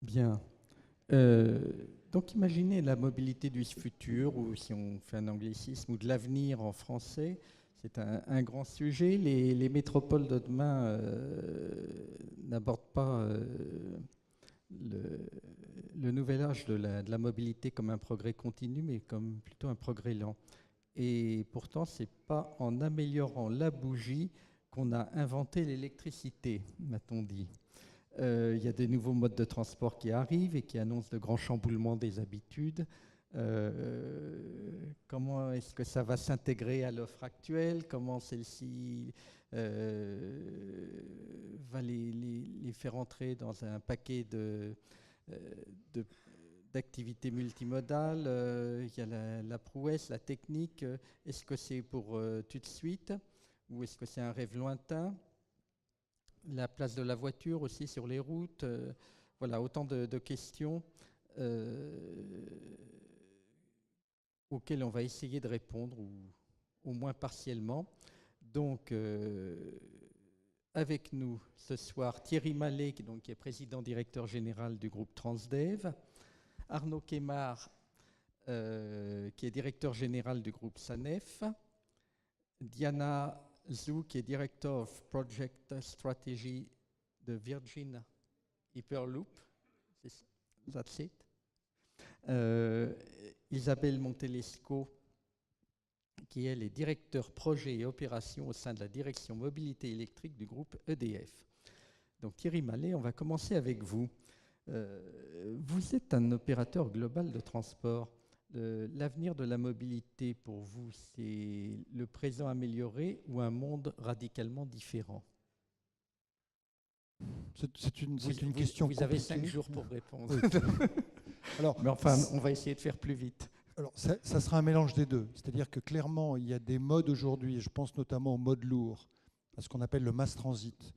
Bien. Donc imaginez la mobilité du futur, ou si on fait un anglicisme, ou de l'avenir en français. C'est un grand sujet. Les métropoles de demain n'abordent pas le, le nouvel âge de la mobilité comme un progrès continu, mais comme plutôt un progrès lent. Et pourtant, ce n'est pas en améliorant la bougie qu'on a inventé l'électricité, m'a-t-on dit. Il y a des nouveaux modes de transport qui arrivent et qui annoncent de grands chamboulements des habitudes. Comment est-ce que ça va s'intégrer à l'offre actuelle? Comment celle-ci va les faire entrer dans un paquet de- d'activités multimodales? Il y a la prouesse, la technique. Est-ce que c'est pour tout de suite ou est-ce que c'est un rêve lointain? La place de la voiture aussi sur les routes. Voilà, autant de questions euh, auxquelles on va essayer de répondre, ou au moins partiellement. Donc, avec nous ce soir, Thierry Mallet, qui est président directeur général du groupe Transdev, Arnaud Kemar, qui est directeur général du groupe SANEF, Diana Zhou, qui est director of Project Strategy de Virgin Hyperloop. That's it. Euh, Isabelle Montelesco, qui elle est directeur projet et opération au sein de la direction mobilité électrique du groupe EDF. Donc Thierry Mallet, on va commencer avec vous. Vous êtes un opérateur global de transport. L'avenir de la mobilité pour vous, c'est le présent amélioré ou un monde radicalement différent? C'est une Vous, question vous avez compliquée. 5 jours pour répondre. Oui. Alors, Mais enfin, on va essayer de faire plus vite. alors ça sera un mélange des deux. C'est-à-dire que clairement, il y a des modes aujourd'hui, et je pense notamment au mode lourd, à ce qu'on appelle le mass transit.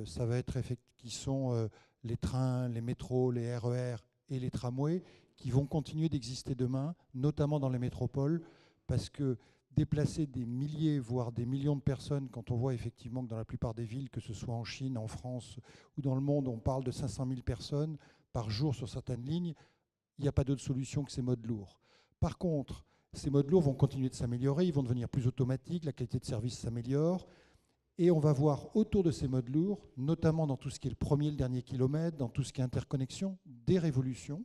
Ça va être qui sont les trains, les métros, les RER et les tramways qui vont continuer d'exister demain, notamment dans les métropoles, parce que déplacer des milliers, voire des millions de personnes, quand on voit effectivement que dans la plupart des villes, que ce soit en Chine, en France ou dans le monde, on parle de 500 000 personnes par jour sur certaines lignes, il n'y a pas d'autre solution que ces modes lourds. Par contre, ces modes lourds vont continuer de s'améliorer, ils vont devenir plus automatiques, la qualité de service s'améliore, et on va voir autour de ces modes lourds, notamment dans tout ce qui est le premier et le dernier kilomètre, dans tout ce qui est interconnexion, des révolutions.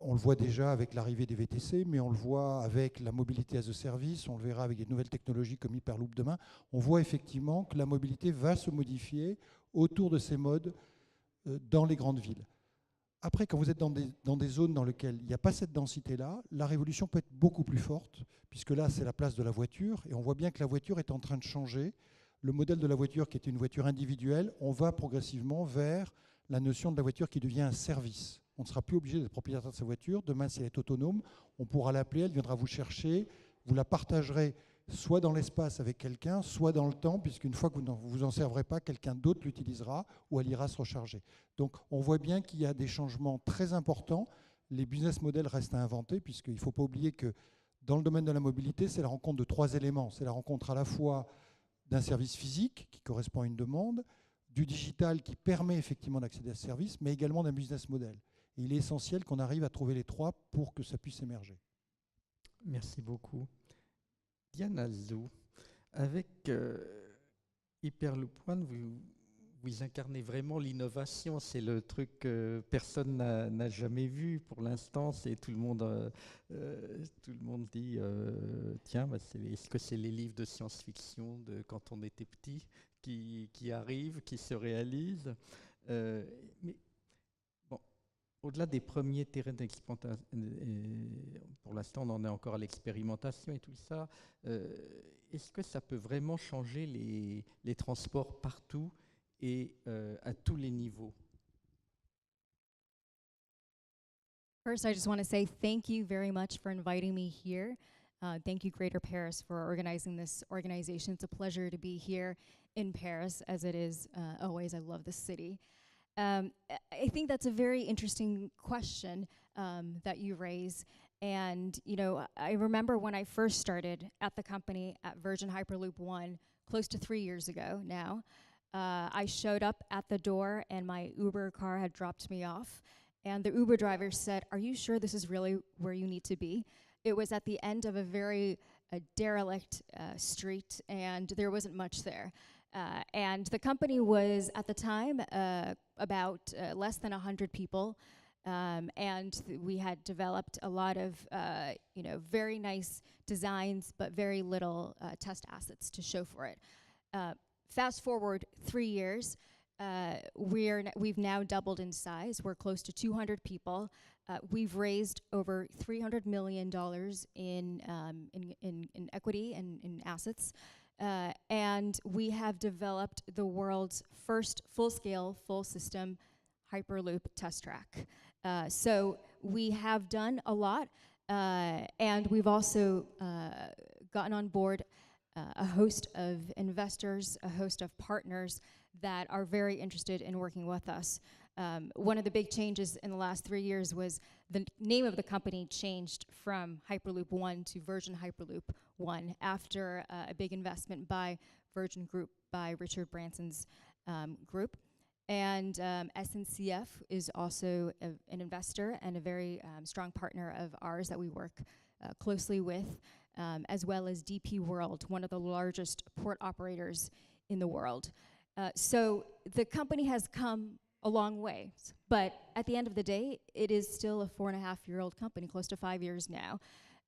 On le voit déjà avec l'arrivée des VTC, mais on le voit avec la mobilité as a service, on le verra avec des nouvelles technologies comme Hyperloop demain. On voit effectivement que la mobilité va se modifier autour de ces modes dans les grandes villes. Après, quand vous êtes dans des zones dans lesquelles il n'y a pas cette densité-là, la révolution peut être beaucoup plus forte, puisque là, c'est la place de la voiture, et on voit bien que la voiture est en train de changer. Le modèle de la voiture, qui était une voiture individuelle, on va progressivement vers la notion de la voiture qui devient un service. On ne sera plus obligé d'être propriétaire de sa voiture. Demain, si elle est autonome, on pourra l'appeler, elle viendra vous chercher, vous la partagerez soit dans l'espace avec quelqu'un, soit dans le temps, puisqu'une fois que vous ne vous en servrez pas, quelqu'un d'autre l'utilisera ou elle ira se recharger. Donc on voit bien qu'il y a des changements très importants. Les business models restent à inventer, puisqu'il ne faut pas oublier que dans le domaine de la mobilité, c'est la rencontre de trois éléments. C'est la rencontre à la fois d'un service physique qui correspond à une demande, du digital qui permet effectivement d'accéder à ce service, mais également d'un business model. Et il est essentiel qu'on arrive à trouver les trois pour que ça puisse émerger. Merci beaucoup. Diana Zou, avec Hyperloop One, vous incarnez vraiment l'innovation. C'est le truc que personne n'a jamais vu pour l'instant. C'est tout le monde dit tiens, bah, est-ce que c'est les livres de science-fiction de quand on était petit qui arrivent, qui se réalisent? Mais bon, au-delà des premiers terrains d'expérimentation, pour l'instant on en est encore à l'expérimentation et tout ça, est-ce que ça peut vraiment changer les transports partout et à tous les niveaux? First, I just want to say thank you very much for inviting me here. Thank you, Greater Paris, for organizing this organization. It's a pleasure to be here in Paris, as it is always. I love this city. I think that's a very interesting question that you raise. And, you know, I remember when I first started at the company at Virgin Hyperloop One, close to 3 years ago now, I showed up at the door and my Uber car had dropped me off. And the Uber driver said, "Are you sure this is really where you need to be?" It was at the end of a very derelict street, and there wasn't much there. And the company was, at the time, about less than 100 people. And we had developed a lot of very nice designs, but very little test assets to show for it. Fast forward 3 years, we've now doubled in size. We're close to 200 people. We've raised over $300 million in equity and in assets. And we have developed the world's first full-scale, full-system Hyperloop test track. So we have done a lot, and we've also gotten on board a host of investors, a host of partners that are very interested in working with us. One of the big changes in the last 3 years was the name of the company changed from Hyperloop One to Virgin Hyperloop One after a big investment by Virgin Group, by Richard Branson's group. And SNCF is also an investor and a very strong partner of ours that we work closely with, as well as DP World, one of the largest port operators in the world. So the company has come a long way, but at the end of the day, it is still a 4.5-year-old company, close to 5 years now.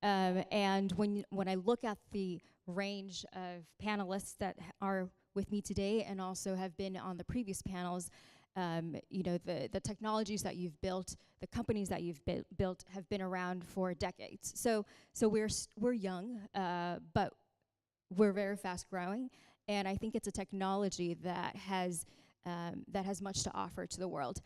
And when I look at the range of panelists that are with me today and also have been on the previous panels, the technologies that you've built, the companies that you've built have been around for decades. So we're young, but we're very fast growing, and I think it's a technology that has much to offer to the world.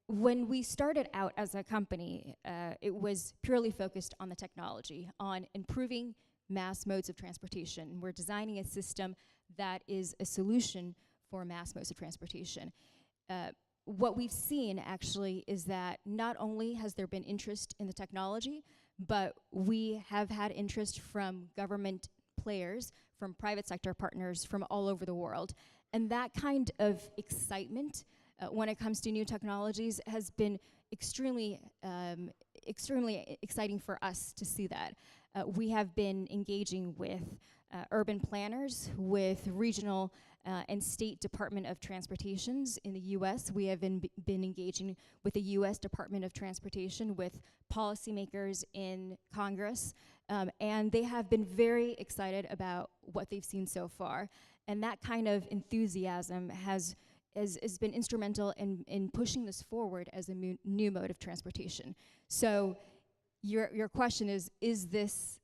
When we started out as a company, it was purely focused on the technology, on improving mass modes of transportation. We're designing a system that is a solution for mass modes of transportation. What we've seen actually is that not only has there been interest in the technology, but we have had interest from government players, from private sector partners from all over the world. And that kind of excitement when it comes to new technologies has been extremely exciting for us to see that. We have been engaging with urban planners, with regional and state Department of Transportations in the US. We have been engaging with the US Department of Transportation, with policymakers in Congress, and they have been very excited about what they've seen so far. And that kind of enthusiasm has been instrumental in pushing this forward as a new mode of transportation. So your question is this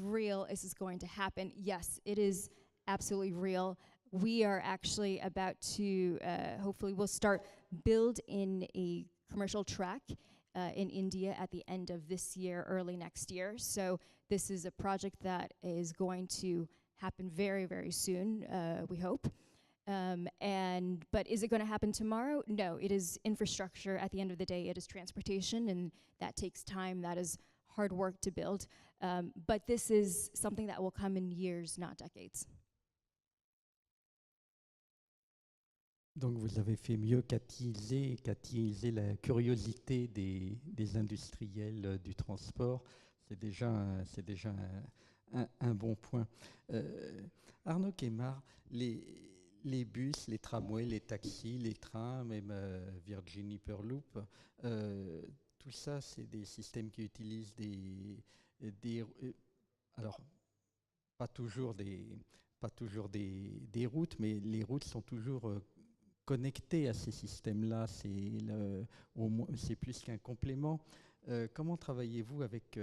real? Is this going to happen? Yes, it is absolutely real. We are actually about to, hopefully we'll start build in a commercial track in India at the end of this year, early next year. So this is a project that is going to happen very, very soon, we hope. But is it going to happen tomorrow? No, it is infrastructure. At the end of the day, it is transportation, and that takes time. That is hard work to build. But this is something that will come in years, not decades. Donc vous avez fait mieux qu'attiser la curiosité des industriels du transport. C'est déjà un bon point. Arnaud Quaimard, les bus, les tramways, les taxis, les trains, même Virgin Hyperloop, tout ça, c'est des systèmes qui utilisent alors, pas toujours des routes, mais les routes sont toujours connectées à ces systèmes-là. C'est plus qu'un complément. Comment travaillez-vous avec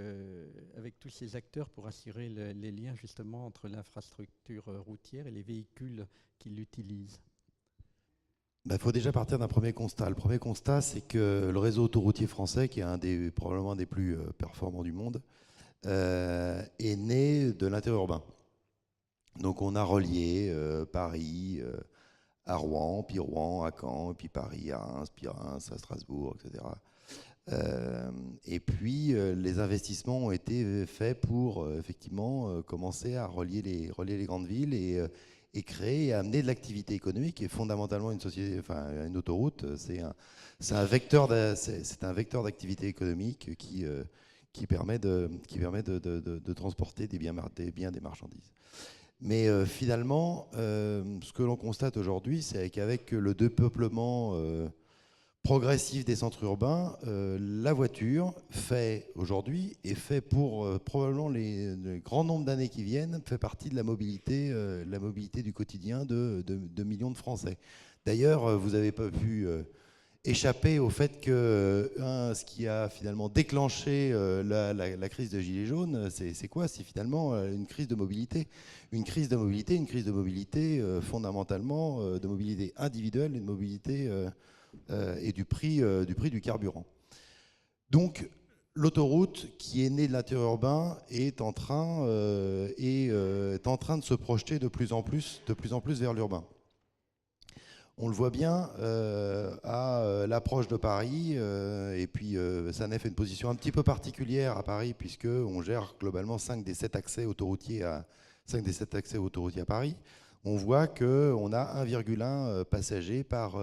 tous ces acteurs pour assurer les liens justement entre l'infrastructure routière et les véhicules qui l'utilisent? Il faut déjà partir d'un premier constat. Le premier constat, c'est que le réseau autoroutier français, qui est probablement des plus performants du monde, est né de l'interurbain. Donc on a relié Paris à Rouen, puis Rouen à Caen, puis Paris à Reims, puis Reims à Strasbourg, etc. Et puis les investissements ont été faits pour effectivement commencer à relier les grandes villes et créer et amener de l'activité économique. Et fondamentalement, une société, enfin une autoroute, c'est un vecteur d'activité économique qui permet de transporter des biens, des marchandises. Mais finalement, ce que l'on constate aujourd'hui, c'est qu'avec le dépeuplement progressif des centres urbains, la voiture fait aujourd'hui et fait pour probablement le grand nombre d'années qui viennent, fait partie de la mobilité du quotidien de millions de Français. D'ailleurs, vous n'avez pas pu échapper au fait que ce qui a finalement déclenché la crise de Gilets jaunes, c'est quoi? C'est finalement une crise de mobilité. Une crise de mobilité fondamentalement de mobilité individuelle et de mobilité et du prix du carburant. Donc, l'autoroute qui est née de l'intérieur urbain est en train de se projeter de plus en plus vers l'urbain. On le voit bien à l'approche de Paris, et puis SANEF a une position un petit peu particulière à Paris, puisqu'on gère globalement 5 des 7 accès autoroutiers à Paris. On voit qu'on a 1,1 passager par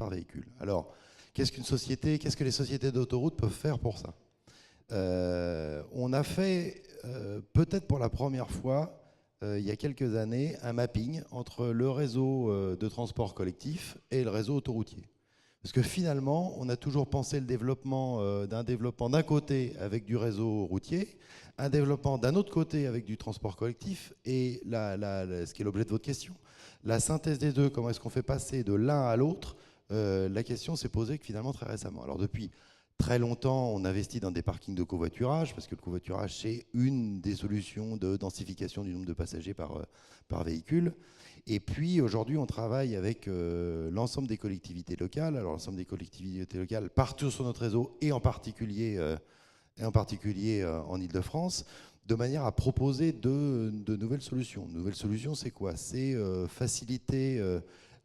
véhicule. Alors, qu'est-ce que les sociétés d'autoroute peuvent faire pour ça? On a fait, peut-être pour la première fois, il y a quelques années, un mapping entre le réseau de transport collectif et le réseau autoroutier. Parce que finalement, on a toujours pensé le développement d'un côté avec du réseau routier, un développement d'un autre côté avec du transport collectif, et ce qui est l'objet de votre question, la synthèse des deux, comment est-ce qu'on fait passer de l'un à l'autre, la question s'est posée finalement très récemment. Alors depuis très longtemps, on investit dans des parkings de covoiturage, parce que le covoiturage, c'est une des solutions de densification du nombre de passagers par véhicule. Et puis aujourd'hui, on travaille avec l'ensemble des collectivités locales. Alors l'ensemble des collectivités locales partout sur notre réseau, et en particulier en Ile-de-France, de manière à proposer de nouvelles solutions. Nouvelles solutions, c'est quoi? C'est faciliter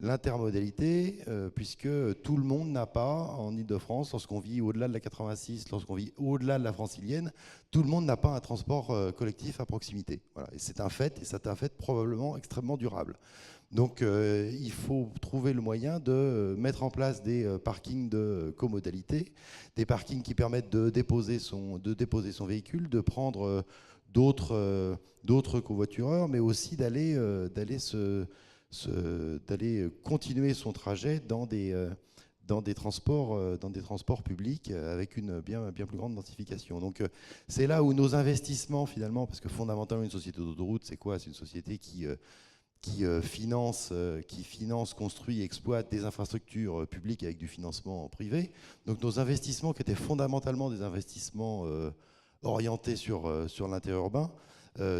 l'intermodalité, puisque tout le monde n'a pas, en Ile-de-France, lorsqu'on vit au-delà de la 86, lorsqu'on vit au-delà de la francilienne, tout le monde n'a pas un transport collectif à proximité. Voilà. Et c'est un fait, et c'est un fait probablement extrêmement durable. Donc il faut trouver le moyen de mettre en place des parkings de comodalité, des parkings qui permettent de déposer son véhicule, de prendre d'autres covoitureurs, mais aussi d'aller continuer son trajet dans des transports publics avec une bien plus grande densification. Donc c'est là où nos investissements finalement, parce que fondamentalement une société d'autoroute, c'est quoi? C'est une société qui finance, construit et exploite des infrastructures publiques avec du financement privé. Donc nos investissements, qui étaient fondamentalement des investissements orientés sur l'intérieur urbain,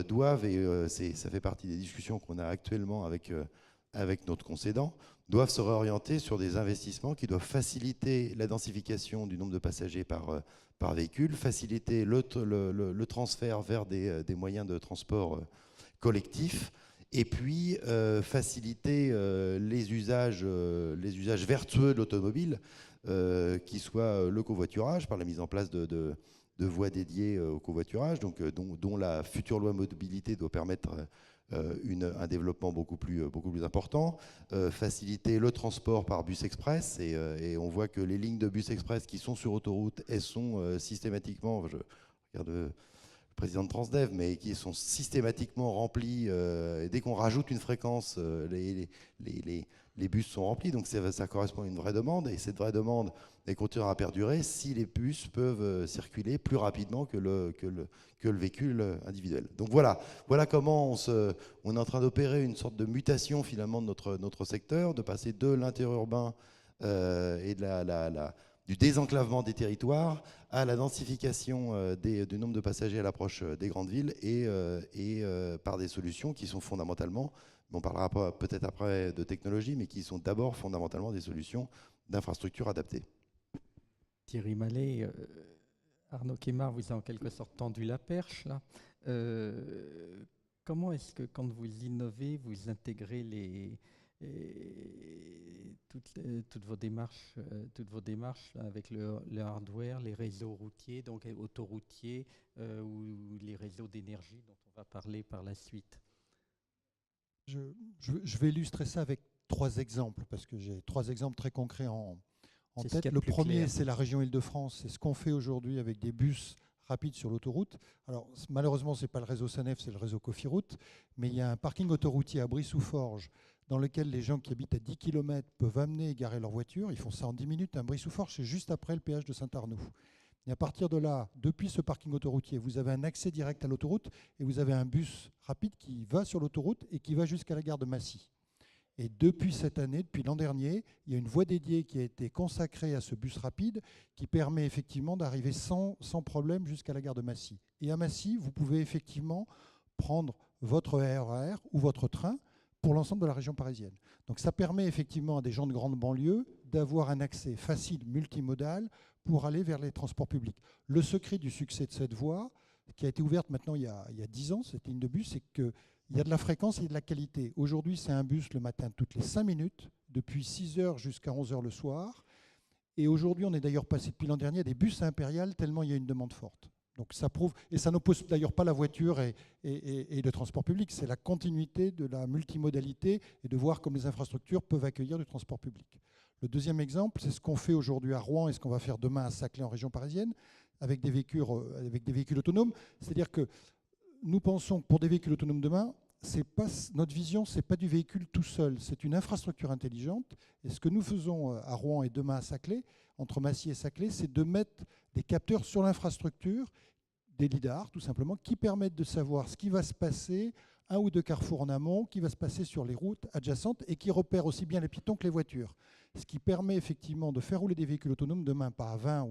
doivent, et ça fait partie des discussions qu'on a actuellement avec notre concédant, doivent se réorienter sur des investissements qui doivent faciliter la densification du nombre de passagers par véhicule, faciliter le transfert vers des moyens de transport collectifs, et puis faciliter les usages vertueux de l'automobile, qui soit le covoiturage, par la mise en place de voies dédiées au covoiturage, dont la future loi mobilité doit permettre un développement beaucoup plus important, faciliter le transport par bus express, et on voit que les lignes de bus express qui sont sur autoroute, elles sont systématiquement, je regarde le président de Transdev, mais qui sont systématiquement remplis, et dès qu'on rajoute une fréquence, les bus sont remplis, donc ça correspond à une vraie demande, et cette vraie demande, elle continuera à perdurer si les bus peuvent circuler plus rapidement que le véhicule individuel. Donc voilà comment on est en train d'opérer une sorte de mutation finalement de notre secteur, de passer de l'intérieur urbain et du désenclavement des territoires à la densification du nombre de passagers à l'approche des grandes villes, et par des solutions qui sont fondamentalement, on parlera peut-être après de technologie, mais qui sont d'abord fondamentalement des solutions d'infrastructures adaptées. Thierry Mallet, Arnaud Quémard vous a en quelque sorte tendu la perche là. Comment est-ce que quand vous innovez, vous intégrez toutes vos démarches là, avec le hardware, les réseaux routiers, donc autoroutiers, ou les réseaux d'énergie dont on va parler par la suite? Je vais illustrer ça avec 3 exemples, parce que j'ai 3 exemples très concrets en C'est ce tête. qu'il y a de Le plus premier, clair. c'est la région Île-de-France. C'est ce qu'on fait aujourd'hui avec des bus rapides sur l'autoroute. Alors, malheureusement, ce n'est pas le réseau SANEF, c'est le réseau Cofiroute. Mais il y a un parking autoroutier à Brie-sous-Forges dans lequel les gens qui habitent à 10 km peuvent amener et garer leur voiture. Ils font ça en 10 minutes. Un Brie-sous-Forges, c'est juste après le péage de Saint-Arnoux. Et à partir de là, depuis ce parking autoroutier, vous avez un accès direct à l'autoroute et vous avez un bus rapide qui va sur l'autoroute et qui va jusqu'à la gare de Massy. Et depuis cette année, depuis l'an dernier, il y a une voie dédiée qui a été consacrée à ce bus rapide qui permet effectivement d'arriver sans problème jusqu'à la gare de Massy. Et à Massy, vous pouvez effectivement prendre votre RER ou votre train pour l'ensemble de la région parisienne. Donc ça permet effectivement à des gens de grande banlieue d'avoir un accès facile, multimodal, pour aller vers les transports publics. Le secret du succès de cette voie, qui a été ouverte maintenant il y a 10 ans, cette ligne de bus, c'est qu'il y a de la fréquence et de la qualité. Aujourd'hui, c'est un bus le matin toutes les 5 minutes, depuis 6 h jusqu'à 11 h le soir. Et aujourd'hui, on est d'ailleurs passé depuis l'an dernier à des bus impériales tellement il y a une demande forte. Donc ça prouve, et ça n'oppose d'ailleurs pas la voiture et le transport public, c'est la continuité de la multimodalité et de voir comme les infrastructures peuvent accueillir du transport public. Le deuxième exemple, c'est ce qu'on fait aujourd'hui à Rouen et ce qu'on va faire demain à Saclay en région parisienne avec des véhicules autonomes. C'est-à-dire que nous pensons que pour des véhicules autonomes demain, notre vision, ce n'est pas du véhicule tout seul, c'est une infrastructure intelligente. Et ce que nous faisons à Rouen et demain à Saclay, entre Massy et Saclay, c'est de mettre des capteurs sur l'infrastructure, des lidars tout simplement, qui permettent de savoir ce qui va se passer 1 ou 2 carrefours en amont, qui va se passer sur les routes adjacentes et qui repèrent aussi bien les piétons que les voitures. Ce qui permet effectivement de faire rouler des véhicules autonomes demain, pas à 20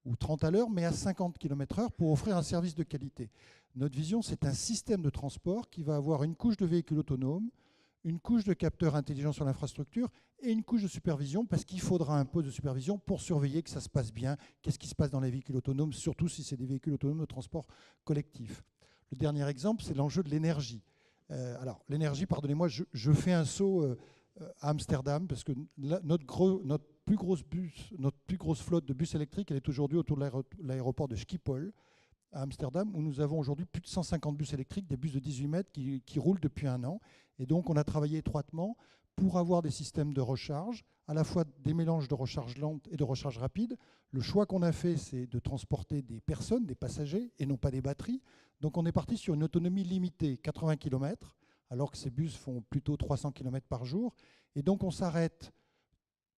ou 30 à l'heure, mais à 50 km/h pour offrir un service de qualité. Notre vision, c'est un système de transport qui va avoir une couche de véhicules autonomes, une couche de capteurs intelligents sur l'infrastructure et une couche de supervision, parce qu'il faudra un poste de supervision pour surveiller que ça se passe bien, qu'est-ce qui se passe dans les véhicules autonomes, surtout si c'est des véhicules autonomes de transport collectif. Le dernier exemple, c'est l'enjeu de l'énergie. Alors, l'énergie, pardonnez-moi, je fais un saut à Amsterdam, parce que notre plus grosse flotte de bus électriques, elle est aujourd'hui autour de l'aéroport de Schiphol, à Amsterdam, où nous avons aujourd'hui plus de 150 bus électriques, des bus de 18 mètres qui roulent depuis 1 an. Et donc, on a travaillé étroitement pour avoir des systèmes de recharge, à la fois des mélanges de recharge lente et de recharge rapide. Le choix qu'on a fait, c'est de transporter des personnes, des passagers, et non pas des batteries. Donc, on est parti sur une autonomie limitée, 80 km, alors que ces bus font plutôt 300 km par jour. Et donc, on s'arrête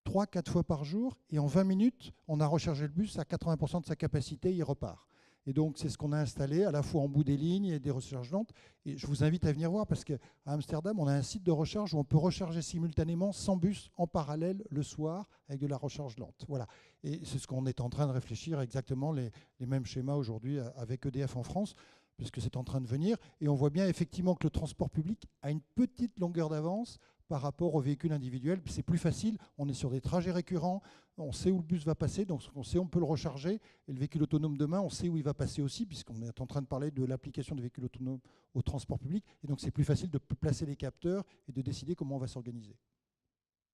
3-4 fois par jour, et en 20 minutes, on a rechargé le bus à 80% de sa capacité, il repart. Et donc, c'est ce qu'on a installé à la fois en bout des lignes et des recharges lentes. Et je vous invite à venir voir parce qu'à Amsterdam, on a un site de recharge où on peut recharger simultanément 100 bus en parallèle le soir avec de la recharge lente. Voilà. Et c'est ce qu'on est en train de réfléchir, exactement les mêmes schémas aujourd'hui avec EDF en France, puisque c'est en train de venir. Et on voit bien effectivement que le transport public a une petite longueur d'avance par rapport aux véhicules individuels. C'est plus facile, on est sur des trajets récurrents, on sait où le bus va passer, donc on sait où on peut le recharger. Et le véhicule autonome demain, on sait où il va passer aussi, puisqu'on est en train de parler de l'application des véhicules autonomes au transport public. Et donc c'est plus facile de placer les capteurs et de décider comment on va s'organiser.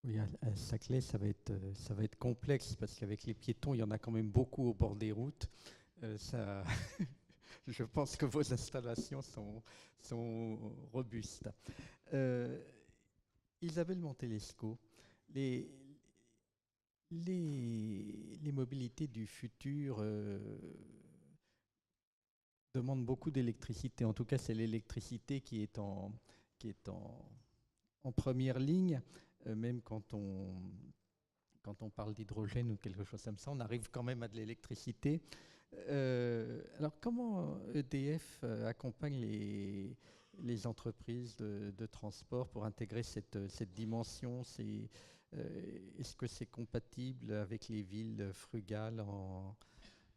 Oui, à Saclay, ça va être complexe, parce qu'avec les piétons, il y en a quand même beaucoup au bord des routes. Je pense que vos installations sont robustes. Isabelle Montelesco, les mobilités du futur demandent beaucoup d'électricité. En tout cas, c'est l'électricité qui est en première ligne. Même quand on parle d'hydrogène ou quelque chose comme ça, on arrive quand même à de l'électricité. Alors, comment EDF accompagne les entreprises de transport pour intégrer cette dimension? Est-ce que c'est compatible avec les villes frugales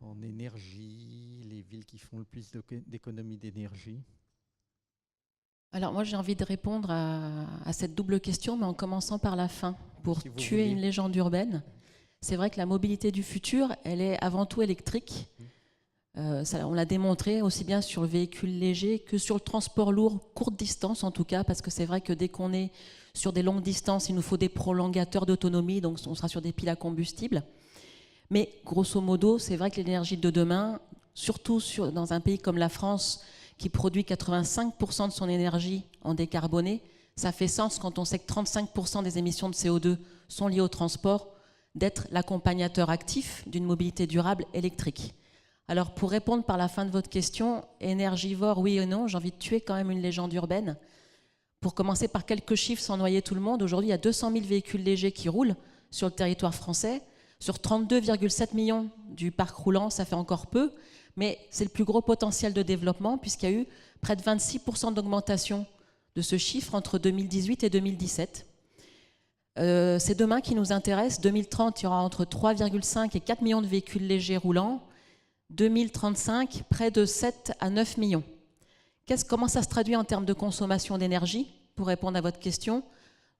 en énergie, les villes qui font le plus d'économies d'énergie? Alors moi j'ai envie de répondre à cette double question, mais en commençant par la fin, pour Si vous tuer voulez. une légende urbaine. C'est vrai que la mobilité du futur, elle est avant tout électrique. On l'a démontré aussi bien sur le véhicule léger que sur le transport lourd, courte distance en tout cas, parce que c'est vrai que dès qu'on est sur des longues distances, il nous faut des prolongateurs d'autonomie, donc on sera sur des piles à combustible. Mais grosso modo, c'est vrai que l'énergie de demain, surtout dans un pays comme la France, qui produit 85% de son énergie en décarboné, Ça fait sens quand on sait que 35% des émissions de CO2 sont liées au transport, d'être l'accompagnateur actif d'une mobilité durable électrique. Alors pour répondre par la fin de votre question, énergivore, oui ou non, j'ai envie de tuer quand même une légende urbaine. Pour commencer par quelques chiffres sans noyer tout le monde, aujourd'hui il y a 200 000 véhicules légers qui roulent sur le territoire français. Sur 32,7 millions du parc roulant, ça fait encore peu, mais c'est le plus gros potentiel de développement puisqu'il y a eu près de 26% d'augmentation de ce chiffre entre 2018 et 2017. C'est demain qui nous intéresse. 2030, il y aura entre 3,5 et 4 millions de véhicules légers roulants. 2035, près de 7 à 9 millions. Comment ça se traduit en termes de consommation d'énergie? Pour répondre à votre question,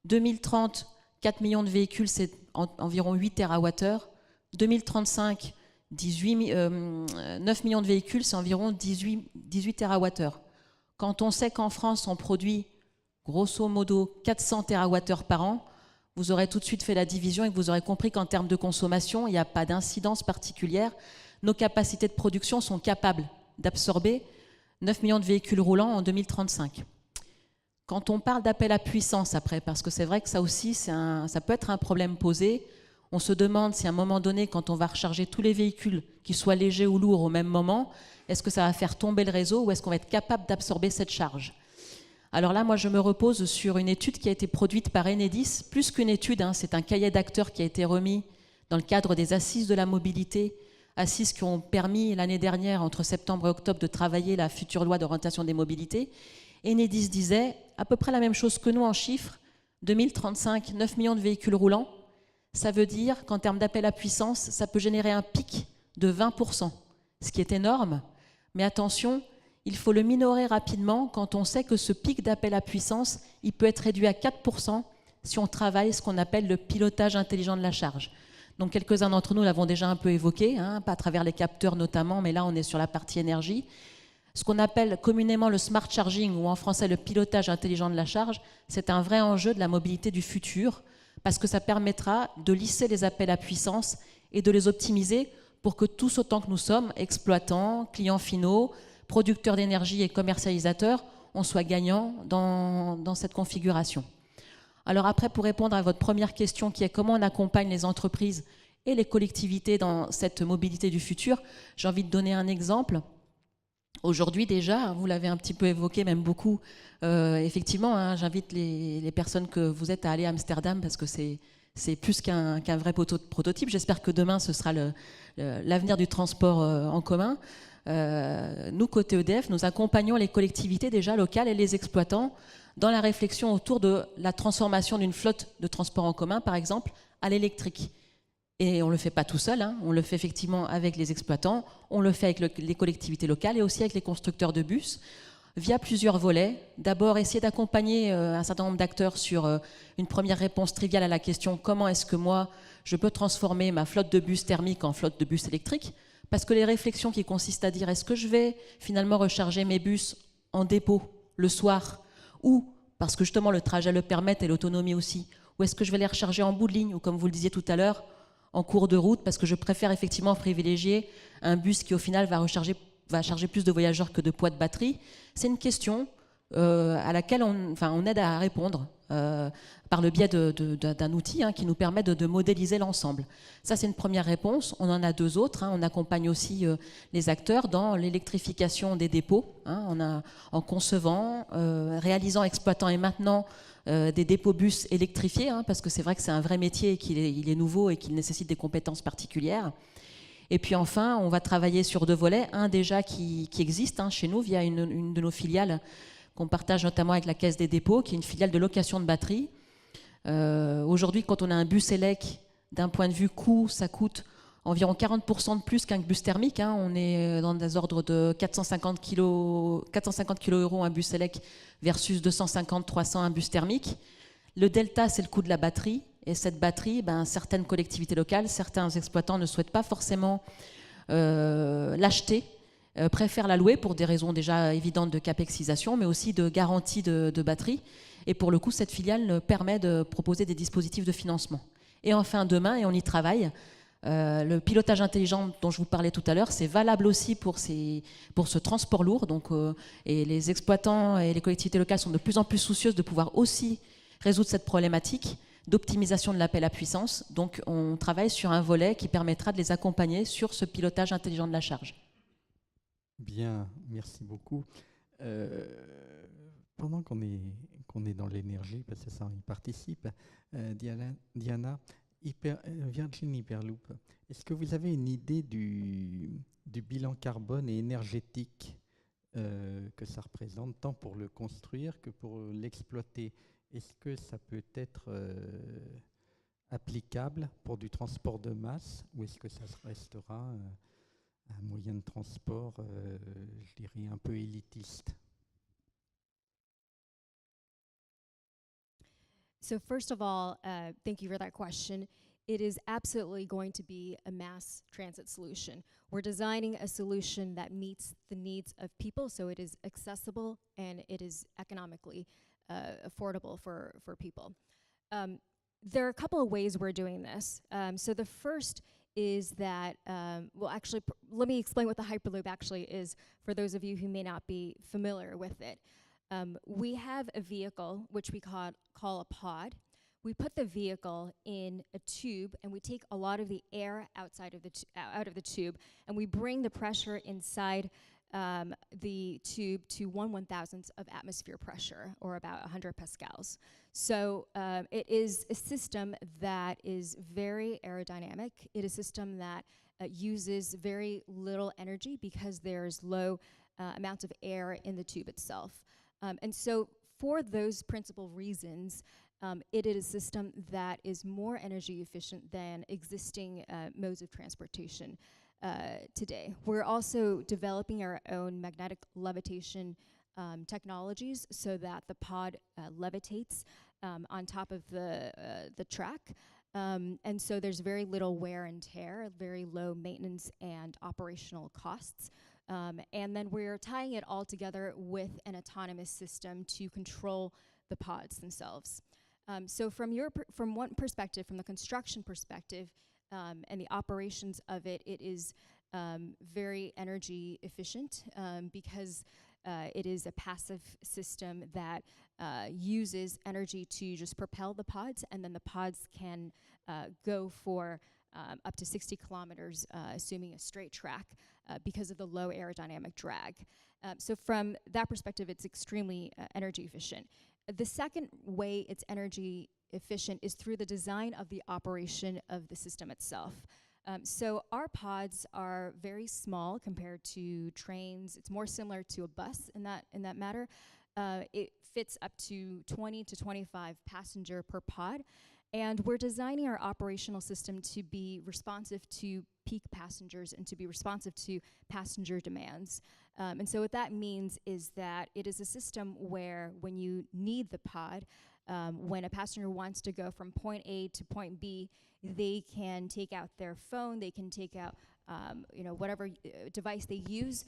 2030, 4 millions de véhicules, c'est environ 8 TWh. 2035, 9 millions de véhicules, c'est environ 18 TWh. Quand on sait qu'en France, on produit grosso modo 400 TWh par an, vous aurez tout de suite fait la division et vous aurez compris qu'en termes de consommation, il n'y a pas d'incidence particulière. Nos capacités de production sont capables d'absorber 9 millions de véhicules roulants en 2035. Quand on parle d'appel à puissance après, parce que c'est vrai que ça aussi, ça peut être un problème posé, on se demande si à un moment donné, quand on va recharger tous les véhicules, qu'ils soient légers ou lourds au même moment, est-ce que ça va faire tomber le réseau ou est-ce qu'on va être capable d'absorber cette charge? Alors là, moi, je me repose sur une étude qui a été produite par Enedis, plus qu'une étude, c'est un cahier d'acteurs qui a été remis dans le cadre des assises de la mobilité, assises qui ont permis l'année dernière, entre septembre et octobre, de travailler la future loi d'orientation des mobilités. Enedis disait à peu près la même chose que nous en chiffres, 2035, 9 millions de véhicules roulants. Ça veut dire qu'en termes d'appel à puissance, ça peut générer un pic de 20%, ce qui est énorme. Mais attention, il faut le minorer rapidement quand on sait que ce pic d'appel à puissance, il peut être réduit à 4% si on travaille ce qu'on appelle le pilotage intelligent de la charge. Donc quelques-uns d'entre nous l'avons déjà un peu évoqué, pas à travers les capteurs notamment, mais là on est sur la partie énergie. Ce qu'on appelle communément le smart charging, ou en français le pilotage intelligent de la charge, c'est un vrai enjeu de la mobilité du futur, parce que ça permettra de lisser les appels à puissance et de les optimiser pour que tous autant que nous sommes, exploitants, clients finaux, producteurs d'énergie et commercialisateurs, on soit gagnants dans cette configuration. Alors après, pour répondre à votre première question qui est comment on accompagne les entreprises et les collectivités dans cette mobilité du futur, j'ai envie de donner un exemple. Aujourd'hui déjà, vous l'avez un petit peu évoqué, même beaucoup, effectivement, j'invite les personnes que vous êtes à aller à Amsterdam parce que c'est plus qu'un vrai prototype. J'espère que demain, ce sera l'avenir du transport en commun. Nous, côté EDF, nous accompagnons les collectivités déjà locales et les exploitants dans la réflexion autour de la transformation d'une flotte de transport en commun, par exemple, à l'électrique. Et on ne le fait pas tout seul, on le fait effectivement avec les exploitants, on le fait avec les collectivités locales et aussi avec les constructeurs de bus, via plusieurs volets. D'abord, essayer d'accompagner un certain nombre d'acteurs sur une première réponse triviale à la question « Comment est-ce que moi, je peux transformer ma flotte de bus thermique en flotte de bus électrique ?» Parce que les réflexions qui consistent à dire « Est-ce que je vais finalement recharger mes bus en dépôt le soir ?» ou parce que justement le trajet le permette et l'autonomie aussi, ou est-ce que je vais les recharger en bout de ligne ou comme vous le disiez tout à l'heure, en cours de route, parce que je préfère effectivement privilégier un bus qui au final va charger plus de voyageurs que de poids de batterie. C'est une question à laquelle on aide à répondre par le biais d'un outil qui nous permet de modéliser l'ensemble. Ça, c'est une première réponse. On en a deux autres. On accompagne aussi les acteurs dans l'électrification des dépôts, en concevant, réalisant, exploitant et maintenant des dépôts bus électrifiés, parce que c'est vrai que c'est un vrai métier et qu'il est nouveau et qu'il nécessite des compétences particulières. Et puis enfin, on va travailler sur deux volets. Un déjà qui existe chez nous via une de nos filiales qu'on partage notamment avec la Caisse des dépôts, qui est une filiale de location de batterie. Aujourd'hui, quand on a un bus élec, d'un point de vue coût, ça coûte environ 40% de plus qu'un bus thermique. On est dans des ordres de 450 kg un bus élec versus 250-300 un bus thermique. Le delta, c'est le coût de la batterie. Et cette batterie, certaines collectivités locales, certains exploitants ne souhaitent pas forcément l'acheter, préfèrent la louer pour des raisons déjà évidentes de capexisation, mais aussi de garantie de batterie. Et pour le coup, cette filiale permet de proposer des dispositifs de financement. Et enfin, demain, et on y travaille, Le pilotage intelligent dont je vous parlais tout à l'heure, c'est valable aussi pour ce transport lourd. Donc, et les exploitants et les collectivités locales sont de plus en plus soucieuses de pouvoir aussi résoudre cette problématique d'optimisation de l'appel à puissance. Donc, on travaille sur un volet qui permettra de les accompagner sur ce pilotage intelligent de la charge. Bien, merci beaucoup. Pendant qu'on est dans l'énergie, parce que ça y participe, Diana, Virgin Hyperloop, est-ce que vous avez une idée du bilan carbone et énergétique que ça représente, tant pour le construire que pour l'exploiter? Est-ce que ça peut être applicable pour du transport de masse, ou est-ce que ça restera un moyen de transport, je dirais, un peu élitiste? So first of all, thank you for that question. It is absolutely going to be a mass transit solution. We're designing a solution that meets the needs of people, so it is accessible and it is economically affordable for people. There are a couple of ways we're doing this. So the first is that, well, actually, let me explain what the Hyperloop actually is for those of you who may not be familiar with it. We have a vehicle, which we call a pod. We put the vehicle in a tube, and we take a lot of the air outside of out of the tube, and we bring the pressure inside the tube to 1/1000th of atmosphere pressure, or about 100 pascals. So it is a system that is very aerodynamic. It is a system that uses very little energy because there's low amounts of air in the tube itself. And so for those principal reasons, it is a system that is more energy efficient than existing modes of transportation today. We're also developing our own magnetic levitation technologies so that the pod levitates on top of the track. And so there's very little wear and tear, very low maintenance and operational costs. And then we're tying it all together with an autonomous system to control the pods themselves. So from one perspective, from the construction perspective and the operations of it, it is very energy efficient because it is a passive system that uses energy to just propel the pods, and then the pods can go for up to 60 kilometers, assuming a straight track, because of the low aerodynamic drag. So from that perspective, it's extremely energy efficient. The second way it's energy efficient is through the design of the operation of the system itself. So our pods are very small compared to trains. It's more similar to a bus in that matter. It fits up to 20 to 25 passenger per pod. And we're designing our operational system to be responsive to peak passengers and to be responsive to passenger demands. And so what that means is that it is a system where when you need the pod, when a passenger wants to go from point A to point B, they can take out their phone, they can take out whatever device they use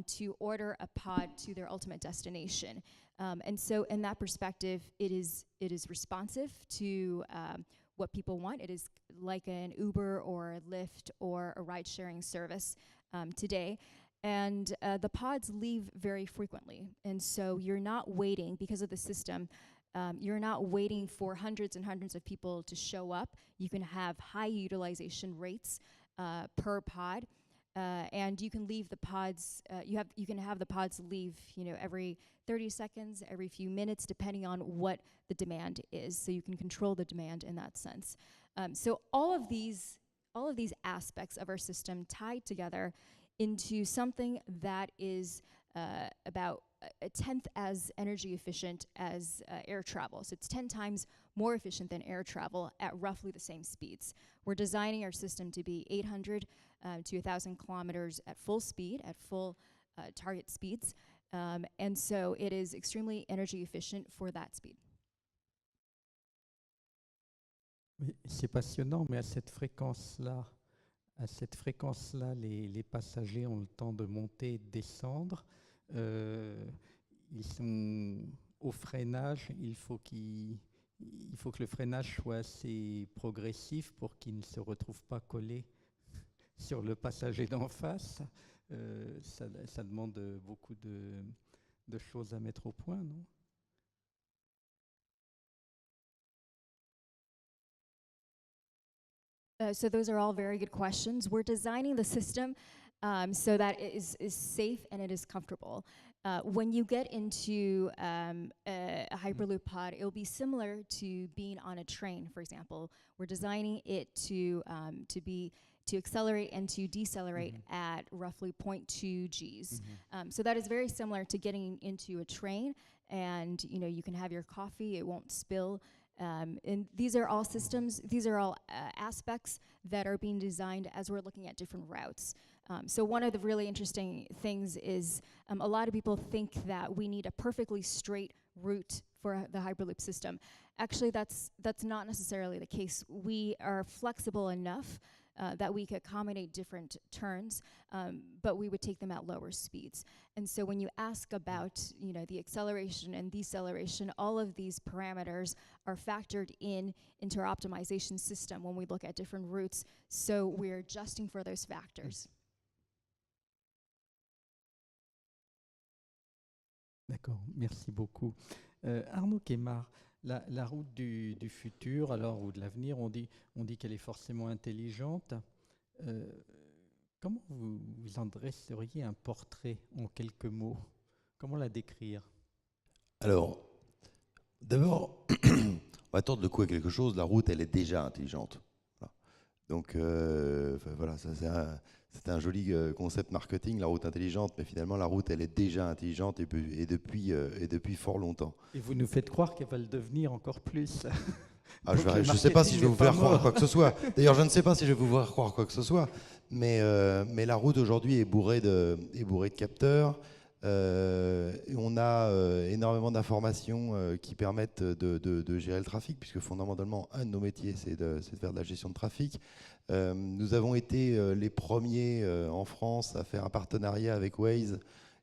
to order a pod to their ultimate destination. And so in that perspective, it is responsive to what people want. It is like an Uber or a Lyft or a ride-sharing service today. And the pods leave very frequently. And so you're not waiting, because of the system, you're not waiting for hundreds and hundreds of people to show up. You can have high utilization rates per pod. And you can leave the pods, you can have the pods leave, every 30 seconds, every few minutes, depending on what the demand is. So you can control the demand in that sense. So all of these aspects of our system tied together into something that is about a tenth as energy efficient as air travel. So it's 10 times more efficient than air travel at roughly the same speeds. We're designing our system to be 800 to 1,000 kilometers at full speed, at full target speeds. And so it is extremely energy efficient for that speed. Oui, c'est passionnant, mais à cette fréquence-là, les passagers ont le temps de monter et de descendre. Ils sont au freinage, il faut qu'ils il faut que le freinage soit assez progressif pour qu'il ne se retrouve pas collé sur le passager d'en face. Ça demande beaucoup de choses à mettre au point, non? So those are all very good questions. We're designing the system so that it is safe and it is comfortable. When you get into a Hyperloop pod, it'll be similar to being on a train, for example. We're designing it to accelerate and to decelerate at roughly 0.2 Gs. So that is very similar to getting into a train, and you can have your coffee, it won't spill. And these are all systems, these are all aspects that are being designed as we're looking at different routes. So one of the really interesting things is a lot of people think that we need a perfectly straight route for the Hyperloop system. Actually, that's not necessarily the case. We are flexible enough that we could accommodate different turns, but we would take them at lower speeds. And so when you ask about the acceleration and deceleration, all of these parameters are factored into our optimization system when we look at different routes. So we're adjusting for those factors. D'accord, merci beaucoup. Arnaud Quémard, la route du futur, alors, ou de l'avenir, on dit qu'elle est forcément intelligente. Comment vous en dresseriez un portrait en quelques mots? Comment la décrire? Alors, d'abord, on va tordre le cou à quelque chose. La route, elle est déjà intelligente. Voilà. Donc, voilà, ça c'est un joli concept marketing, la route intelligente, mais finalement, la route, elle est déjà intelligente et depuis fort longtemps. Et vous nous faites croire qu'elle va le devenir encore plus. Ah, je ne sais pas si je vais vous faire croire quoi que ce soit. D'ailleurs, je ne sais pas si je vais vous faire croire quoi que ce soit. Mais la route aujourd'hui est bourrée de capteurs. On a énormément d'informations qui permettent de gérer le trafic, puisque fondamentalement, un de nos métiers, c'est de faire de la gestion de trafic. Nous avons été les premiers en France à faire un partenariat avec Waze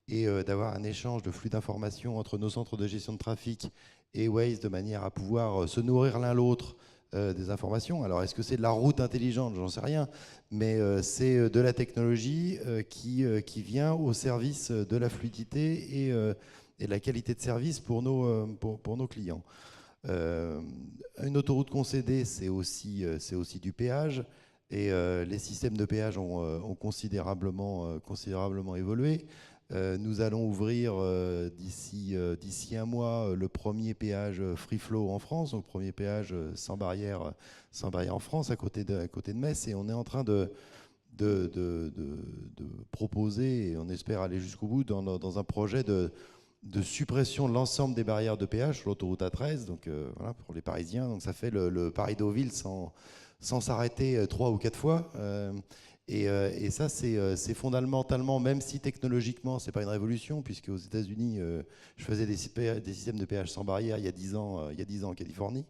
et d'avoir un échange de flux d'informations entre nos centres de gestion de trafic et Waze, de manière à pouvoir se nourrir l'un l'autre des informations. Alors, est-ce que c'est de la route intelligente? J'en sais rien, mais c'est de la technologie qui vient au service de la fluidité et de la qualité de service pour nos clients. Une autoroute concédée, c'est aussi du péage, et les systèmes de péage ont considérablement évolué. Nous allons ouvrir d'ici un mois le premier péage free flow en France, donc le premier péage sans barrière en France, à côté de Metz, et on est en train de proposer, et on espère aller jusqu'au bout, dans un projet de suppression de l'ensemble des barrières de péage sur l'autoroute A13, donc voilà, pour les Parisiens. Donc ça fait le Paris-Deauville sans s'arrêter 3 ou 4 fois. Et ça, c'est fondamentalement, même si technologiquement, ce n'est pas une révolution, puisque aux États-Unis, je faisais des systèmes de péage sans barrière il y a 10 ans en Californie.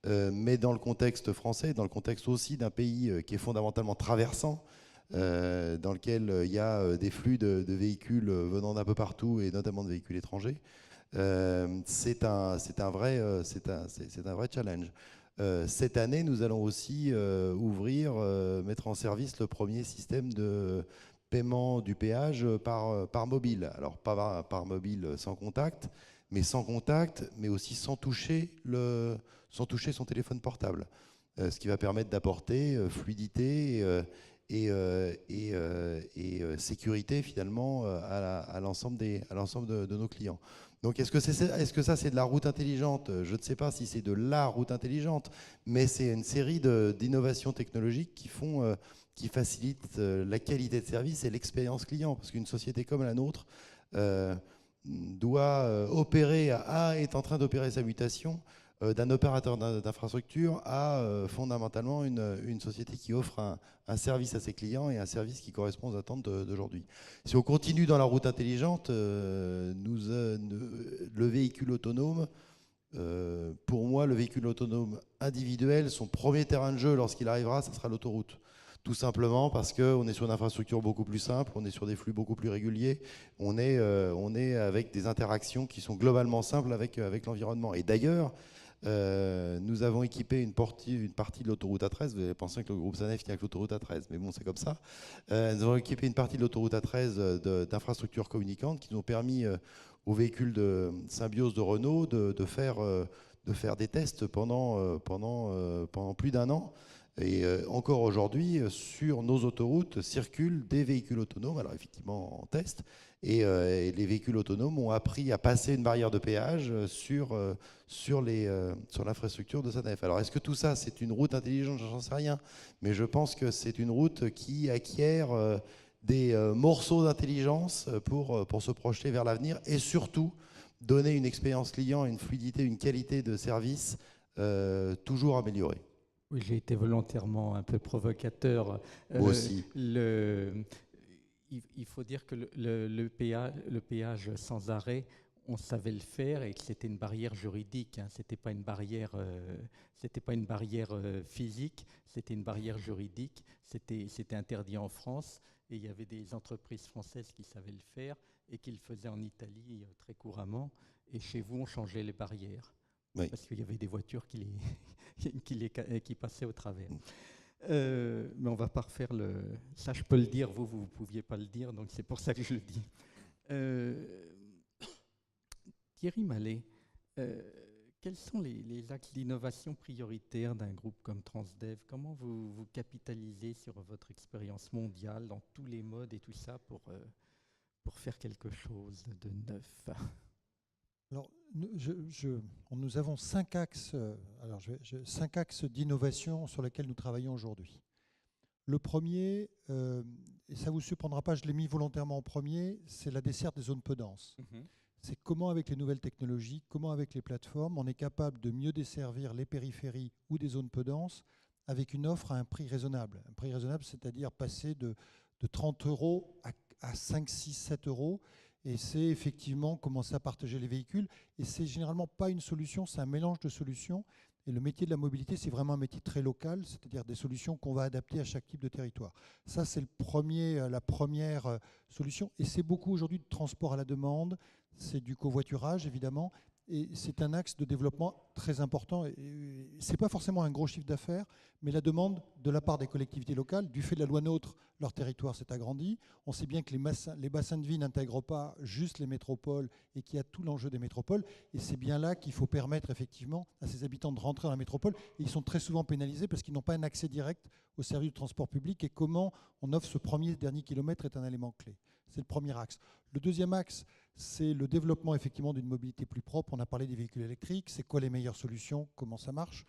Mais dans le contexte français, dans le contexte aussi d'un pays qui est fondamentalement traversant, dans lequel il y a des flux de véhicules venant d'un peu partout, et notamment de véhicules étrangers, c'est un vrai challenge. Cette année, nous allons aussi mettre en service le premier système de paiement du péage par mobile. Alors, pas par mobile sans contact, mais aussi sans toucher son téléphone portable. Ce qui va permettre d'apporter fluidité et sécurité, finalement, à l'ensemble de nos clients. Donc est-ce que ça c'est de la route intelligente? Je ne sais pas si c'est de la route intelligente, mais c'est une série d'innovations technologiques qui facilitent la qualité de service et l'expérience client, parce qu'une société comme la nôtre est en train d'opérer sa mutation d'un opérateur d'infrastructure à fondamentalement une société qui offre un service à ses clients, et un service qui correspond aux attentes d'aujourd'hui. Si on continue dans la route intelligente, le véhicule autonome, pour moi, le véhicule autonome individuel, son premier terrain de jeu lorsqu'il arrivera, ce sera l'autoroute. Tout simplement parce qu'on est sur une infrastructure beaucoup plus simple, on est sur des flux beaucoup plus réguliers, on est avec des interactions qui sont globalement simples avec l'environnement. Et d'ailleurs, Nous avons équipé une partie de l'autoroute A13. Vous allez penser que le groupe SANEF tient avec l'autoroute A13, mais bon, c'est comme ça. Nous avons équipé une partie de l'autoroute A13 d'infrastructures communicantes qui nous ont permis aux véhicules de Symbiose de Renault de faire des tests pendant plus d'1 an. Et encore aujourd'hui, sur nos autoroutes circulent des véhicules autonomes, alors effectivement en test, et les véhicules autonomes ont appris à passer une barrière de péage sur l'infrastructure de SANEF. Alors est-ce que tout ça, c'est une route intelligente? J'en sais rien, mais je pense que c'est une route qui acquiert des morceaux d'intelligence pour se projeter vers l'avenir et surtout donner une expérience client, une fluidité, une qualité de service toujours améliorée. Oui, j'ai été volontairement un peu provocateur. Moi aussi. Il faut dire que le péage sans arrêt, on savait le faire et que c'était une barrière juridique. Hein. C'était pas une barrière physique, c'était une barrière juridique. C'était interdit en France et il y avait des entreprises françaises qui savaient le faire et qui le faisaient en Italie très couramment. Et chez vous, on changeait les barrières. Oui. Parce qu'il y avait des voitures qui passaient au travers. Mais on ne va pas refaire le... Ça, je peux le dire, vous ne pouviez pas le dire, donc c'est pour ça que je le dis. Thierry Mallet, quels sont les axes d'innovation prioritaires d'un groupe comme Transdev? Comment vous capitalisez sur votre expérience mondiale dans tous les modes et tout ça pour faire quelque chose de neuf? Alors, nous avons 5 axes, 5 axes d'innovation sur lesquels nous travaillons aujourd'hui. Le premier, et ça ne vous surprendra pas, je l'ai mis volontairement en premier, c'est la desserte des zones peu denses. C'est comment, avec les nouvelles technologies, comment, avec les plateformes, on est capable de mieux desservir les périphéries ou des zones peu denses avec une offre à un prix raisonnable. Un prix raisonnable, c'est-à-dire passer de 30 € à 5, 6, 7 €. Et c'est effectivement commencer à partager les véhicules. Et c'est généralement pas une solution, c'est un mélange de solutions. Et le métier de la mobilité, c'est vraiment un métier très local, c'est-à-dire des solutions qu'on va adapter à chaque type de territoire. Ça, c'est la première solution. Et c'est beaucoup aujourd'hui de transport à la demande, c'est du covoiturage, évidemment. Et c'est un axe de développement très important. Ce n'est pas forcément un gros chiffre d'affaires, mais la demande de la part des collectivités locales, du fait de la loi NOTRe, leur territoire s'est agrandi. On sait bien que les bassins de vie n'intègrent pas juste les métropoles et qu'il y a tout l'enjeu des métropoles. Et c'est bien là qu'il faut permettre effectivement à ces habitants de rentrer dans la métropole. Et ils sont très souvent pénalisés parce qu'ils n'ont pas un accès direct aux services de transport public. Et comment on offre ce dernier kilomètre est un élément clé. C'est le premier axe. Le deuxième axe, c'est le développement effectivement d'une mobilité plus propre. On a parlé des véhicules électriques. C'est quoi les meilleures solutions? Comment ça marche?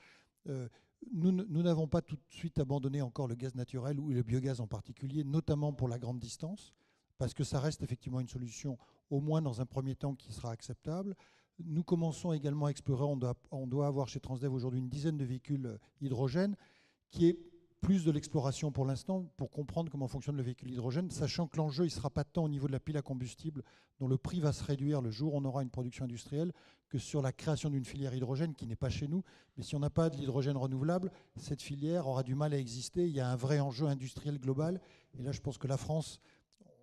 Nous n'avons pas tout de suite abandonné encore le gaz naturel ou le biogaz en particulier, notamment pour la grande distance, parce que ça reste effectivement une solution, au moins dans un premier temps, qui sera acceptable. Nous commençons également à explorer, on doit avoir chez Transdev aujourd'hui une dizaine de véhicules hydrogène, qui est plus de l'exploration pour l'instant, pour comprendre comment fonctionne le véhicule hydrogène, sachant que l'enjeu ne sera pas tant au niveau de la pile à combustible, dont le prix va se réduire le jour où on aura une production industrielle, que sur la création d'une filière hydrogène qui n'est pas chez nous. Mais si on n'a pas de l'hydrogène renouvelable, cette filière aura du mal à exister. Il y a un vrai enjeu industriel global. Et là, je pense que la France,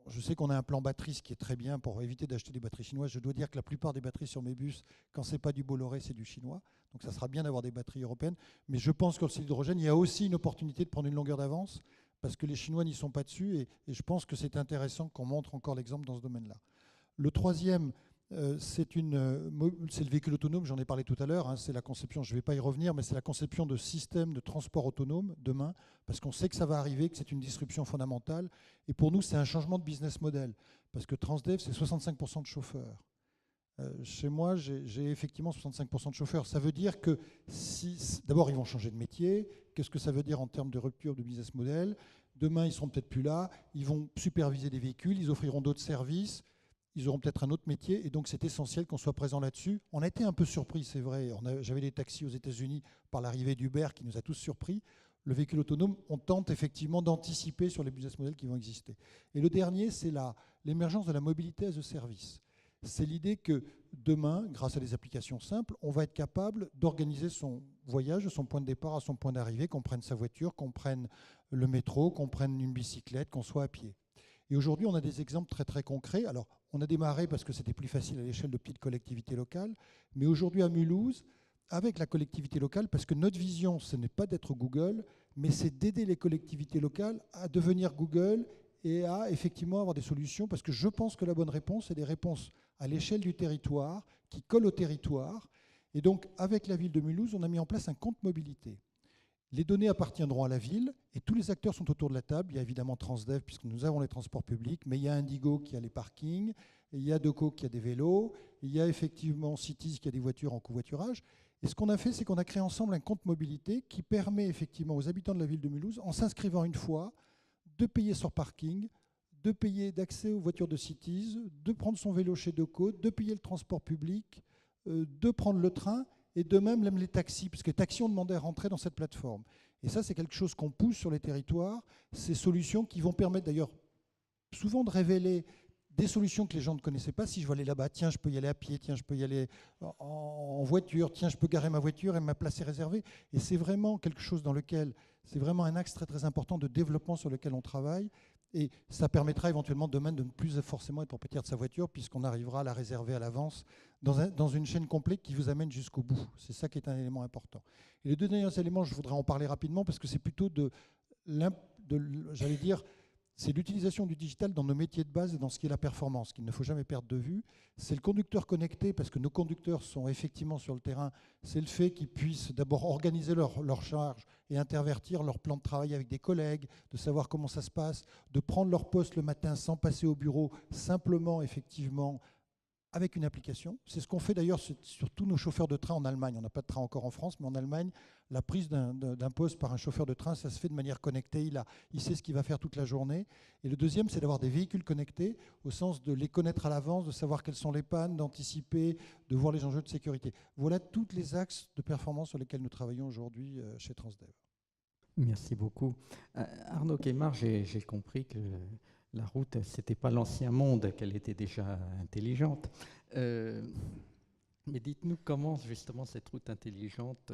je sais qu'on a un plan batterie, ce qui est très bien pour éviter d'acheter des batteries chinoises. Je dois dire que la plupart des batteries sur mes bus, quand ce n'est pas du Bolloré, c'est du chinois. Donc ça sera bien d'avoir des batteries européennes. Mais je pense que sur l'hydrogène, il y a aussi une opportunité de prendre une longueur d'avance parce que les Chinois n'y sont pas dessus. Et je pense que c'est intéressant qu'on montre encore l'exemple dans ce domaine-là. Le troisième, c'est le véhicule autonome, j'en ai parlé tout à l'heure, hein, c'est la conception, je ne vais pas y revenir, mais c'est la conception de systèmes de transport autonome demain, parce qu'on sait que ça va arriver, que c'est une disruption fondamentale. Et pour nous, c'est un changement de business model, parce que Transdev, c'est 65% de chauffeurs. Chez moi, j'ai effectivement 65% de chauffeurs. Ça veut dire que, d'abord, ils vont changer de métier. Qu'est-ce que ça veut dire en termes de rupture de business model? Demain, ils ne seront peut-être plus là. Ils vont superviser des véhicules, ils offriront d'autres services. Ils auront peut-être un autre métier, et donc c'est essentiel qu'on soit présent là-dessus. On a été un peu surpris, c'est vrai. J'avais des taxis aux États-Unis par l'arrivée d'Uber qui nous a tous surpris. Le véhicule autonome, on tente effectivement d'anticiper sur les business models qui vont exister. Et le dernier, c'est l'émergence de la mobilité as a service. C'est l'idée que demain, grâce à des applications simples, on va être capable d'organiser son voyage de son point de départ à son point d'arrivée, qu'on prenne sa voiture, qu'on prenne le métro, qu'on prenne une bicyclette, qu'on soit à pied. Et aujourd'hui, on a des exemples très très concrets. Alors, on a démarré parce que c'était plus facile à l'échelle de petites collectivités locales, mais aujourd'hui à Mulhouse, avec la collectivité locale, parce que notre vision, ce n'est pas d'être Google, mais c'est d'aider les collectivités locales à devenir Google et à effectivement avoir des solutions, parce que je pense que la bonne réponse, c'est des réponses à l'échelle du territoire, qui collent au territoire. Et donc, avec la ville de Mulhouse, on a mis en place un compte mobilité. Les données appartiendront à la ville et tous les acteurs sont autour de la table. Il y a évidemment Transdev, puisque nous avons les transports publics, mais il y a Indigo qui a les parkings, il y a Deco qui a des vélos, il y a effectivement Cities qui a des voitures en covoiturage. Et ce qu'on a fait, c'est qu'on a créé ensemble un compte mobilité qui permet effectivement aux habitants de la ville de Mulhouse, en s'inscrivant une fois, de payer son parking, de payer d'accès aux voitures de Cities, de prendre son vélo chez Deco, de payer le transport public, de prendre le train, et de même les taxis, puisque les taxis ont demandé à rentrer dans cette plateforme. Et ça, c'est quelque chose qu'on pousse sur les territoires, ces solutions qui vont permettre d'ailleurs souvent de révéler des solutions que les gens ne connaissaient pas. Si je veux aller là-bas, tiens, je peux y aller à pied, tiens, je peux y aller en voiture, tiens, je peux garer ma voiture et ma place est réservée. Et c'est vraiment quelque chose dans lequel, c'est vraiment un axe très très important de développement sur lequel on travaille. Et ça permettra éventuellement demain de ne plus forcément être propriétaire de sa voiture, puisqu'on arrivera à la réserver à l'avance dans une chaîne complète qui vous amène jusqu'au bout. C'est ça qui est un élément important. Et les deux derniers éléments, je voudrais en parler rapidement, parce que c'est plutôt j'allais dire, c'est l'utilisation du digital dans nos métiers de base et dans ce qui est la performance, qu'il ne faut jamais perdre de vue. C'est le conducteur connecté, parce que nos conducteurs sont effectivement sur le terrain. C'est le fait qu'ils puissent d'abord organiser leur charge et intervertir leur plan de travail avec des collègues, de savoir comment ça se passe, de prendre leur poste le matin sans passer au bureau, simplement, effectivement, avec une application. C'est ce qu'on fait d'ailleurs sur tous nos chauffeurs de train en Allemagne. On n'a pas de train encore en France, mais en Allemagne, la prise d'un poste par un chauffeur de train, ça se fait de manière connectée. Il sait ce qu'il va faire toute la journée. Et le deuxième, c'est d'avoir des véhicules connectés, au sens de les connaître à l'avance, de savoir quelles sont les pannes, d'anticiper, de voir les enjeux de sécurité. Voilà tous les axes de performance sur lesquels nous travaillons aujourd'hui chez Transdev. Merci beaucoup. Arnaud Quaimard, j'ai compris que la route, ce n'était pas l'ancien monde, qu'elle était déjà intelligente. Mais dites-nous comment justement cette route intelligente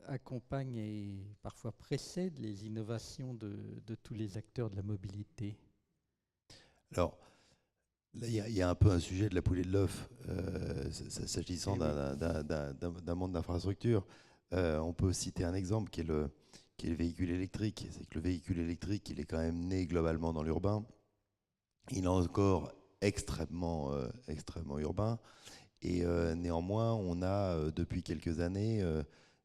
accompagne et parfois précède les innovations de tous les acteurs de la mobilité. Alors, là, il y a un peu un sujet de la poule et de l'œuf, s'agissant d'un monde d'infrastructure. On peut citer un exemple qui est le véhicule électrique. C'est que le véhicule électrique, il est quand même né globalement dans l'urbain. Il est encore extrêmement urbain. Et néanmoins, on a, depuis quelques années,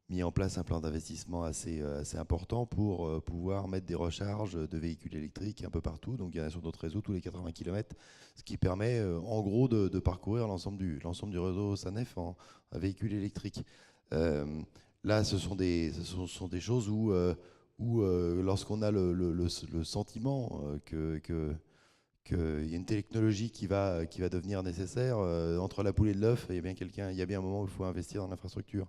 mis en place un plan d'investissement assez important pour pouvoir mettre des recharges de véhicules électriques un peu partout. Donc il y en a sur notre réseau tous les 80 km, ce qui permet en gros de parcourir l'ensemble du réseau SANEF en véhicule électrique. Là, ce sont des choses où lorsqu'on a le sentiment qu'il y a une technologie qui va devenir nécessaire, entre la poule et l'œuf, il y a bien un moment où il faut investir dans l'infrastructure.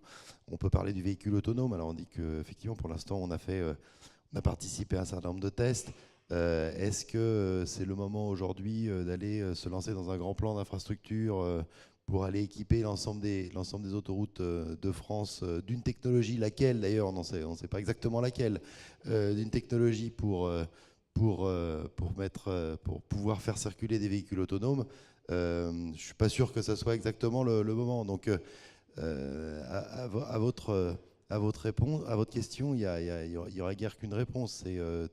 On peut parler du véhicule autonome. Alors on dit qu'effectivement, pour l'instant, on a participé à un certain nombre de tests. Est-ce que c'est le moment aujourd'hui d'aller se lancer dans un grand plan d'infrastructure pour aller équiper l'ensemble des autoroutes de France d'une technologie, laquelle d'ailleurs, on ne sait pas exactement laquelle, d'une technologie pour pouvoir faire circuler des véhicules autonomes. Je ne suis pas sûr que ça soit exactement le moment. Donc, à votre question, il y aurait guère qu'une réponse.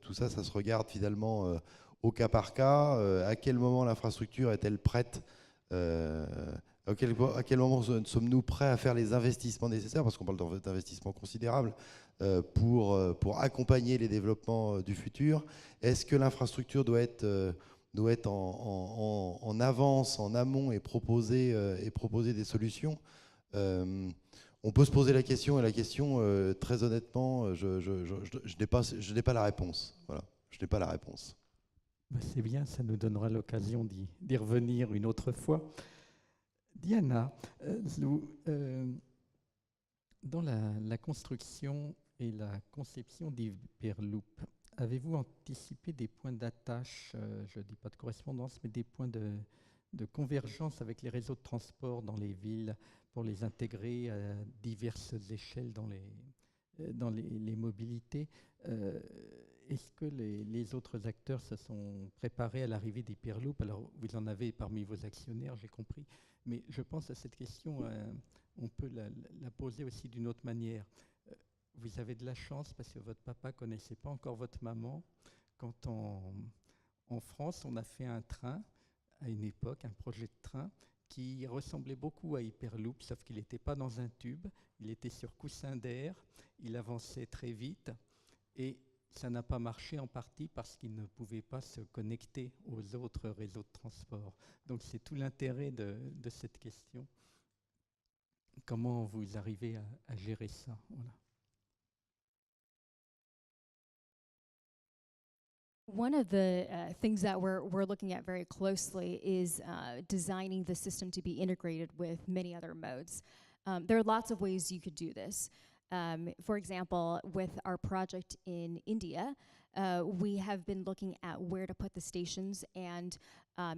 Tout ça se regarde finalement au cas par cas. À quel moment l'infrastructure est-elle prête à quel moment sommes-nous prêts à faire les investissements nécessaires, parce qu'on parle d'investissements considérables, pour accompagner les développements du futur. Est-ce que l'infrastructure doit être en avance, en amont, et proposer des solutions? On peut se poser la question, et la question, très honnêtement, je n'ai pas la réponse. Voilà, je n'ai pas la réponse. C'est bien, ça nous donnera l'occasion d'y revenir une autre fois. Diana, dans la construction et la conception d'Hyperloop, avez-vous anticipé des points d'attache, je ne dis pas de correspondance, mais des points de convergence avec les réseaux de transport dans les villes pour les intégrer à diverses échelles dans les mobilités? Est-ce que les autres acteurs se sont préparés à l'arrivée d'Hyperloop? Alors, vous en avez parmi vos actionnaires, j'ai compris, mais je pense à cette question on peut la poser aussi d'une autre manière. Vous avez de la chance parce que votre papa ne connaissait pas encore votre maman. Quand en France, on a fait un train à une époque, un projet de train qui ressemblait beaucoup à Hyperloop, sauf qu'il n'était pas dans un tube, il était sur coussin d'air, il avançait très vite et ça n'a pas marché en partie parce qu'il ne pouvait pas se connecter aux autres réseaux de transport. Donc c'est tout l'intérêt de cette question. Comment vous arrivez à gérer ça? Voilà. One of the things that we're looking at very closely is designing the system to be integrated with many other modes. There are lots of ways you could do this. For example, with our project in India, we have been looking at where to put the stations, and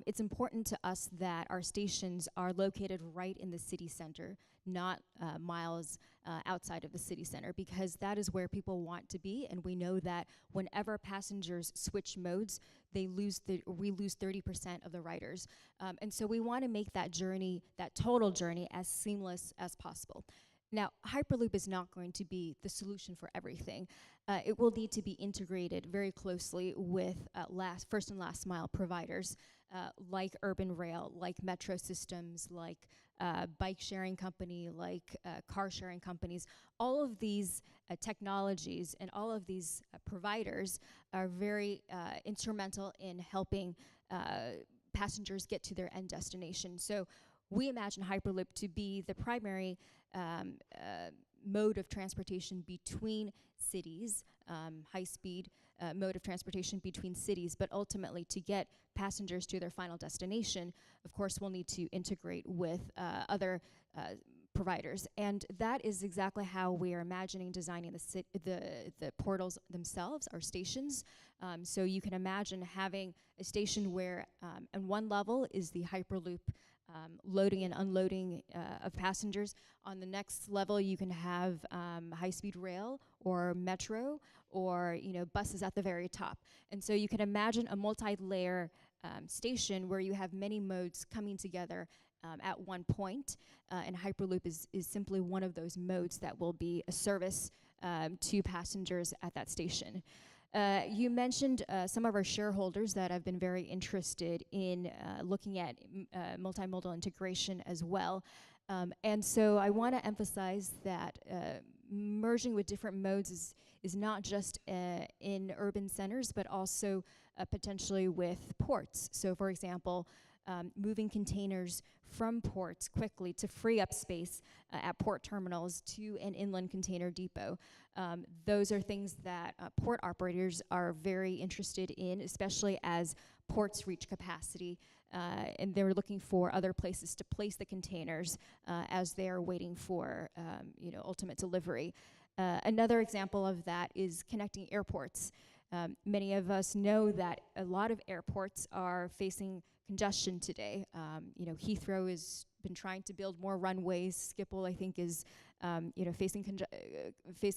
it's important to us that our stations are located right in the city center, not miles outside of the city center, because that is where people want to be, and we know that whenever passengers switch modes, we lose 30% of the riders. And so we want to make that journey, that total journey, as seamless as possible. Now, Hyperloop is not going to be the solution for everything. It will need to be integrated very closely with first and last mile providers like Urban Rail, like metro systems, like bike sharing company, like car sharing companies. All of these technologies and all of these providers are very instrumental in helping passengers get to their end destination. So we imagine Hyperloop to be the primary mode of transportation between cities, high-speed mode of transportation between cities, but ultimately to get passengers to their final destination, of course, we'll need to integrate with other providers. And that is exactly how we are imagining designing the portals themselves, our stations. So you can imagine having a station where on one level is the Hyperloop loading and unloading of passengers. On the next level, you can have high-speed rail or metro or buses at the very top. And so you can imagine a multi-layer station where you have many modes coming together at one point. And Hyperloop is simply one of those modes that will be a service to passengers at that station. You mentioned some of our shareholders that have been very interested in looking at multimodal integration as well. And so I want to emphasize that merging with different modes is not just in urban centers, but also potentially with ports. So for example, moving containers from ports quickly to free up space at port terminals to an inland container depot. Those are things that port operators are very interested in, especially as ports reach capacity, and they're looking for other places to place the containers as they're waiting for ultimate delivery. Another example of that is connecting airports. Many of us know that a lot of airports are facing congestion today. Heathrow has been trying to build more runways. Schiphol, I think, is facing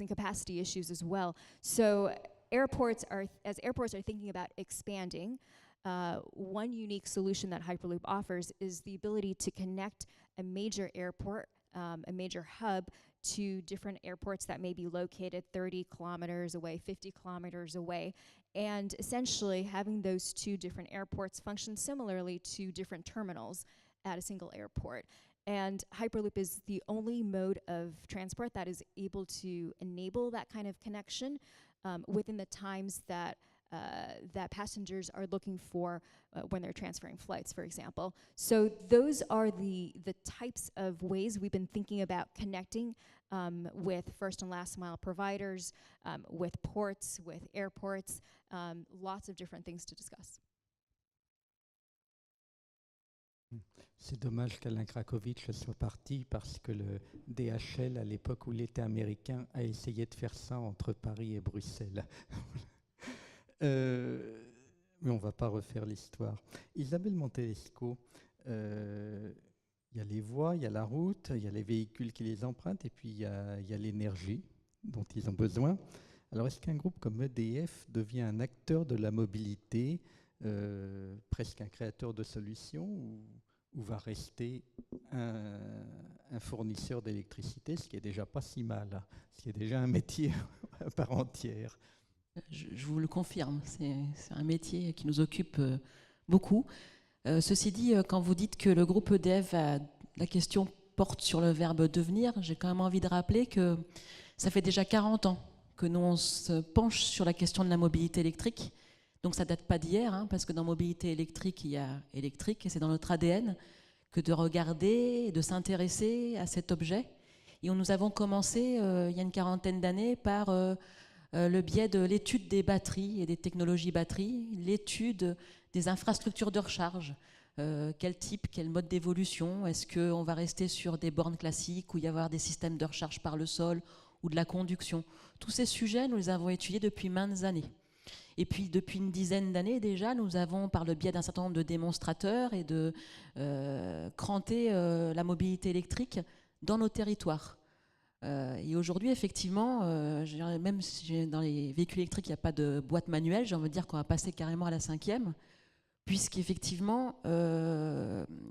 capacity issues as well. So airports are thinking about expanding, one unique solution that Hyperloop offers is the ability to connect a major airport, a major hub, to different airports that may be located 30 kilometers away, 50 kilometers away, and essentially having those two different airports function similarly to different terminals at a single airport. And Hyperloop is the only mode of transport that is able to enable that kind of connection within the times that that passengers are looking for when they're transferring flights, for example. So those are the types of ways we've been thinking about connecting with first and last mile providers, with ports, with airports, lots of different things to discuss. C'est dommage qu'Alain Krakowicz soit parti parce que le DHL, à l'époque où il était américain, a essayé de faire ça entre Paris et Bruxelles. Mais on ne va pas refaire l'histoire. Isabelle Montesco, il y a les voies, il y a la route, il y a les véhicules qui les empruntent, et puis il y a l'énergie dont ils ont besoin. Alors, est-ce qu'un groupe comme EDF devient un acteur de la mobilité, presque un créateur de solutions, ou va rester un fournisseur d'électricité, ce qui est déjà pas si mal, ce qui est déjà un métier à part entière. Je vous le confirme, c'est un métier qui nous occupe beaucoup. Ceci dit, quand vous dites que le groupe EDF, la question porte sur le verbe devenir, j'ai quand même envie de rappeler que ça fait déjà 40 ans que nous on se penche sur la question de la mobilité électrique. Donc ça ne date pas d'hier, hein, parce que dans mobilité électrique, il y a électrique, et c'est dans notre ADN que de regarder et de s'intéresser à cet objet. Et nous avons commencé il y a une quarantaine d'années par le biais de l'étude des batteries et des technologies batteries, l'étude des infrastructures de recharge. Quel type, quel mode d'évolution? Est-ce qu'on va rester sur des bornes classiques où il y avoir des systèmes de recharge par le sol ou de la conduction? Tous ces sujets, nous les avons étudiés depuis maintes années. Et puis, depuis une dizaine d'années déjà, nous avons, par le biais d'un certain nombre de démonstrateurs et de cranter la mobilité électrique dans nos territoires. Et aujourd'hui, effectivement, même si dans les véhicules électriques, il n'y a pas de boîte manuelle, j'ai envie de dire qu'on va passer carrément à la 5e, puisqu'effectivement,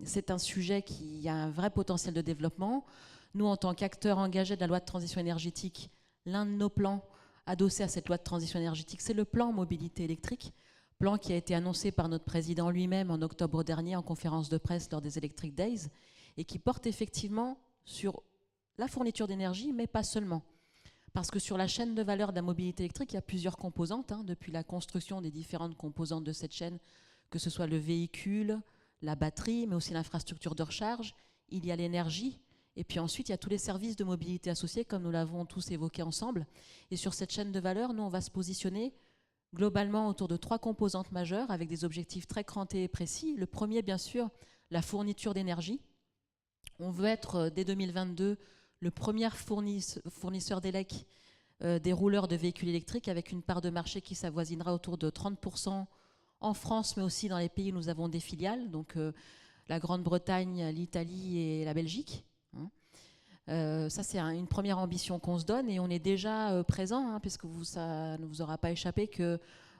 c'est un sujet qui a un vrai potentiel de développement. Nous, en tant qu'acteurs engagés de la loi de transition énergétique, l'un de nos plans adossé à cette loi de transition énergétique, c'est le plan mobilité électrique, plan qui a été annoncé par notre président lui-même en octobre dernier en conférence de presse lors des Electric Days, et qui porte effectivement sur la fourniture d'énergie, mais pas seulement. Parce que sur la chaîne de valeur de la mobilité électrique, il y a plusieurs composantes, hein, depuis la construction des différentes composantes de cette chaîne, que ce soit le véhicule, la batterie, mais aussi l'infrastructure de recharge, il y a l'énergie, et puis ensuite il y a tous les services de mobilité associés, comme nous l'avons tous évoqué ensemble. Et sur cette chaîne de valeur, nous on va se positionner globalement autour de 3 composantes majeures, avec des objectifs très crantés et précis. Le premier, bien sûr, la fourniture d'énergie. On veut être, dès 2022, le premier fournisseur d'élec des rouleurs de véhicules électriques, avec une part de marché qui s'avoisinera autour de 30% en France, mais aussi dans les pays où nous avons des filiales, donc la Grande-Bretagne, l'Italie et la Belgique. Ça, c'est une première ambition qu'on se donne, et on est déjà présent, hein, puisque ça ne vous aura pas échappé que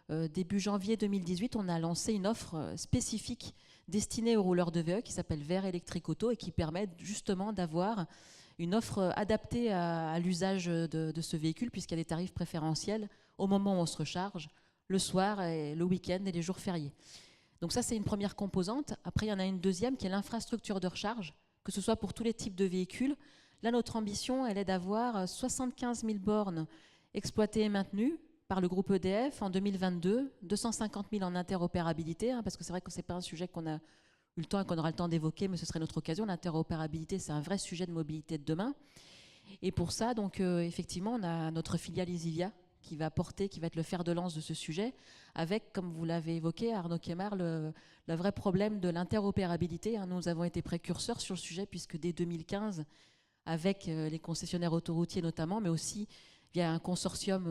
début janvier 2018, on a lancé une offre spécifique destinée aux rouleurs de VE qui s'appelle Vert Électrique Auto, et qui permet justement d'avoir une offre adaptée à l'usage de ce véhicule, puisqu'il y a des tarifs préférentiels au moment où on se recharge, le soir, et le week-end et les jours fériés. Donc ça, c'est une première composante. Après, il y en a une deuxième qui est l'infrastructure de recharge, que ce soit pour tous les types de véhicules. Là, notre ambition, elle est d'avoir 75 000 bornes exploitées et maintenues par le groupe EDF en 2022, 250 000 en interopérabilité, hein, parce que c'est vrai que ce n'est pas un sujet qu'on a eu le temps et qu'on aura le temps d'évoquer, mais ce serait notre occasion. L'interopérabilité, c'est un vrai sujet de mobilité de demain. Et pour ça, donc, effectivement, on a notre filiale Isivia qui va être le fer de lance de ce sujet, avec, comme vous l'avez évoqué, Arnaud Kemar, le vrai problème de l'interopérabilité. Hein. Nous avons été précurseurs sur le sujet, puisque dès 2015, avec les concessionnaires autoroutiers notamment, mais aussi via un consortium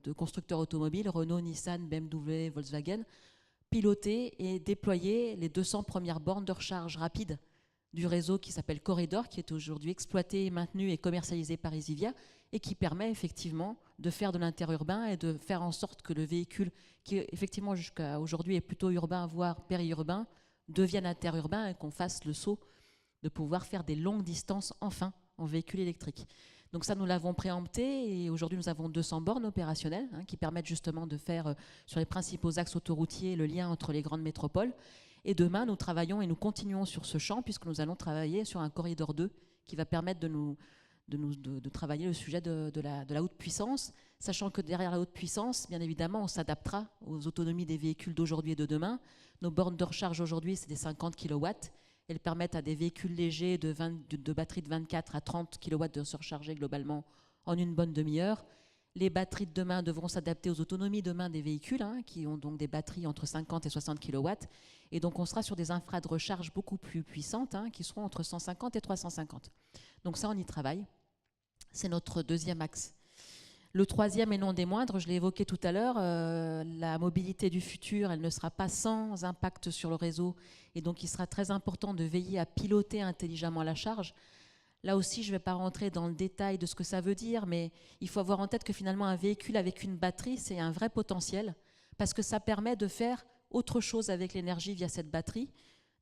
de constructeurs automobiles, Renault, Nissan, BMW, Volkswagen, piloté et déployé les 200 premières bornes de recharge rapide du réseau qui s'appelle Corridor, qui est aujourd'hui exploité, maintenu et commercialisé par Isivia, et qui permet effectivement de faire de l'interurbain et de faire en sorte que le véhicule, qui effectivement jusqu'à aujourd'hui est plutôt urbain, voire périurbain, devienne interurbain, et qu'on fasse le saut de pouvoir faire des longues distances enfin en véhicule électrique. Donc ça, nous l'avons préempté, et aujourd'hui nous avons 200 bornes opérationnelles, hein, qui permettent justement de faire sur les principaux axes autoroutiers le lien entre les grandes métropoles. Et demain, nous travaillons et nous continuons sur ce champ, puisque nous allons travailler sur un corridor 2 qui va permettre de travailler le sujet de la haute puissance, sachant que derrière la haute puissance, bien évidemment, on s'adaptera aux autonomies des véhicules d'aujourd'hui et de demain. Nos bornes de recharge aujourd'hui, c'est des 50 kW. Elles permettent à des véhicules légers de batterie de 24 à 30 kW de se recharger globalement en une bonne demi-heure. Les batteries de demain devront s'adapter aux autonomies demain des véhicules, hein, qui ont donc des batteries entre 50 et 60 kW. Et donc on sera sur des infras de recharge beaucoup plus puissantes, hein, qui seront entre 150 et 350. Donc ça, on y travaille. C'est notre deuxième axe. Le troisième et non des moindres, je l'ai évoqué tout à l'heure, la mobilité du futur, elle ne sera pas sans impact sur le réseau, et donc il sera très important de veiller à piloter intelligemment la charge. Là aussi, je ne vais pas rentrer dans le détail de ce que ça veut dire, mais il faut avoir en tête que finalement un véhicule avec une batterie, c'est un vrai potentiel, parce que ça permet de faire autre chose avec l'énergie via cette batterie,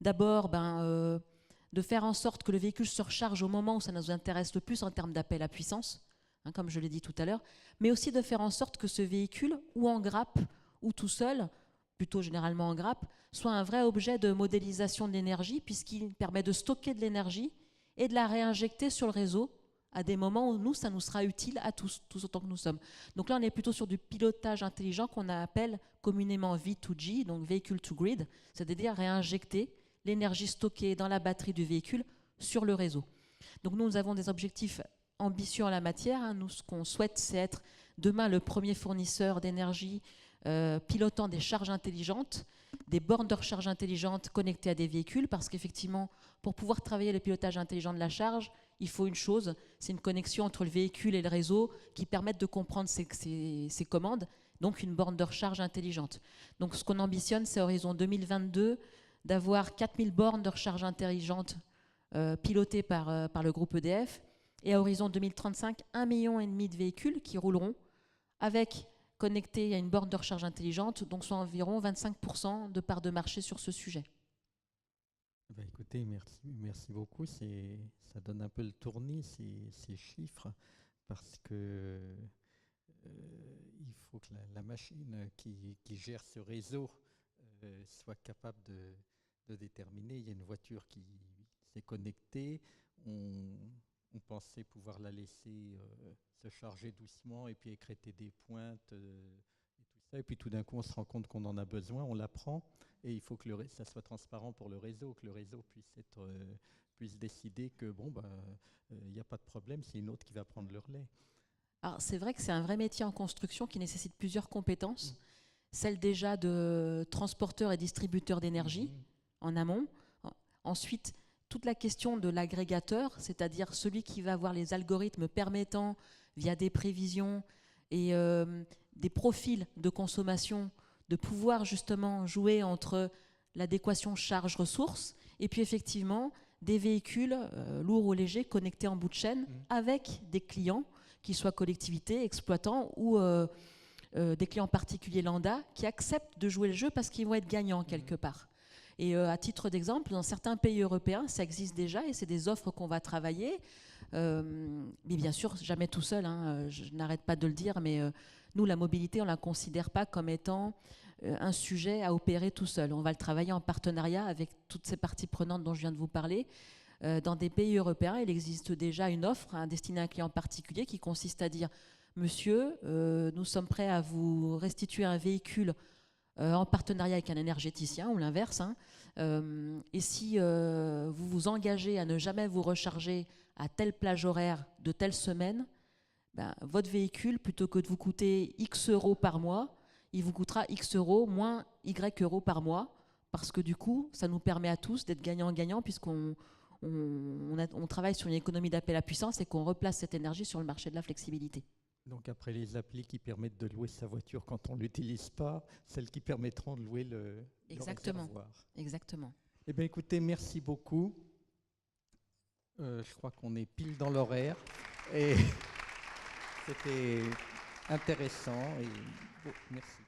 D'abord, de faire en sorte que le véhicule se recharge au moment où ça nous intéresse le plus en termes d'appel à puissance, hein, comme je l'ai dit tout à l'heure, mais aussi de faire en sorte que ce véhicule, ou en grappe, ou tout seul, plutôt généralement en grappe, soit un vrai objet de modélisation de l'énergie, puisqu'il permet de stocker de l'énergie et de la réinjecter sur le réseau à des moments où ça nous sera utile à tous autant que nous sommes. Donc là, on est plutôt sur du pilotage intelligent qu'on appelle communément V2G, donc Vehicle to Grid, c'est-à-dire réinjecter l'énergie stockée dans la batterie du véhicule sur le réseau. Donc nous avons des objectifs ambitieux en la matière. Hein. Nous, ce qu'on souhaite, c'est être demain le premier fournisseur d'énergie pilotant des charges intelligentes, des bornes de recharge intelligentes connectées à des véhicules, parce qu'effectivement, pour pouvoir travailler le pilotage intelligent de la charge, il faut une chose, c'est une connexion entre le véhicule et le réseau qui permette de comprendre ces commandes, donc une borne de recharge intelligente. Donc ce qu'on ambitionne, c'est à horizon 2022 d'avoir 4000 bornes de recharge intelligente pilotées par le groupe EDF, et à horizon 2035, 1,5 million de véhicules qui rouleront avec connectés à une borne de recharge intelligente, donc soit environ 25% de part de marché sur ce sujet. Écoutez, merci beaucoup. Ça donne un peu le tournis, ces chiffres, parce que il faut que la machine qui gère ce réseau soit capable de déterminer. Il y a une voiture qui s'est connectée, on pensait pouvoir la laisser se charger doucement et puis écrêter des pointes et tout ça. Et puis tout d'un coup, on se rend compte qu'on en a besoin, on la prend. Et il faut que ça soit transparent pour le réseau, que le réseau puisse décider que il n'y a pas de problème, c'est une autre qui va prendre le relais. Alors c'est vrai que c'est un vrai métier en construction qui nécessite plusieurs compétences. Celle déjà de transporteur et distributeur d'énergie en amont. Ensuite, toute la question de l'agrégateur, c'est-à-dire celui qui va avoir les algorithmes permettant, via des prévisions et des profils de consommation, de pouvoir justement jouer entre l'adéquation charge-ressources et puis effectivement des véhicules lourds ou légers connectés en bout de chaîne avec des clients, qu'ils soient collectivités, exploitants ou des clients particuliers lambda qui acceptent de jouer le jeu parce qu'ils vont être gagnants quelque part. Et à titre d'exemple, dans certains pays européens, ça existe déjà et c'est des offres qu'on va travailler. Mais bien sûr, jamais tout seul, hein, je n'arrête pas de le dire, mais nous, la mobilité, on ne la considère pas comme étant un sujet à opérer tout seul. On va le travailler en partenariat avec toutes ces parties prenantes dont je viens de vous parler. Dans des pays européens, il existe déjà une offre destinée à un client particulier qui consiste à dire « Monsieur, nous sommes prêts à vous restituer un véhicule en partenariat avec un énergéticien ou l'inverse. Hein, et si vous vous engagez à ne jamais vous recharger à telle plage horaire de telle semaine, votre véhicule, plutôt que de vous coûter X euros par mois, il vous coûtera X euros moins Y euros par mois, parce que du coup, ça nous permet à tous d'être gagnant-gagnant, puisqu'on travaille sur une économie d'appel à puissance et qu'on replace cette énergie sur le marché de la flexibilité. Donc après les applis qui permettent de louer sa voiture quand on ne l'utilise pas, celles qui permettront de louer le réservoir. Exactement. Eh bien écoutez, merci beaucoup. Je crois qu'on est pile dans l'horaire. Et c'était intéressant. Et merci.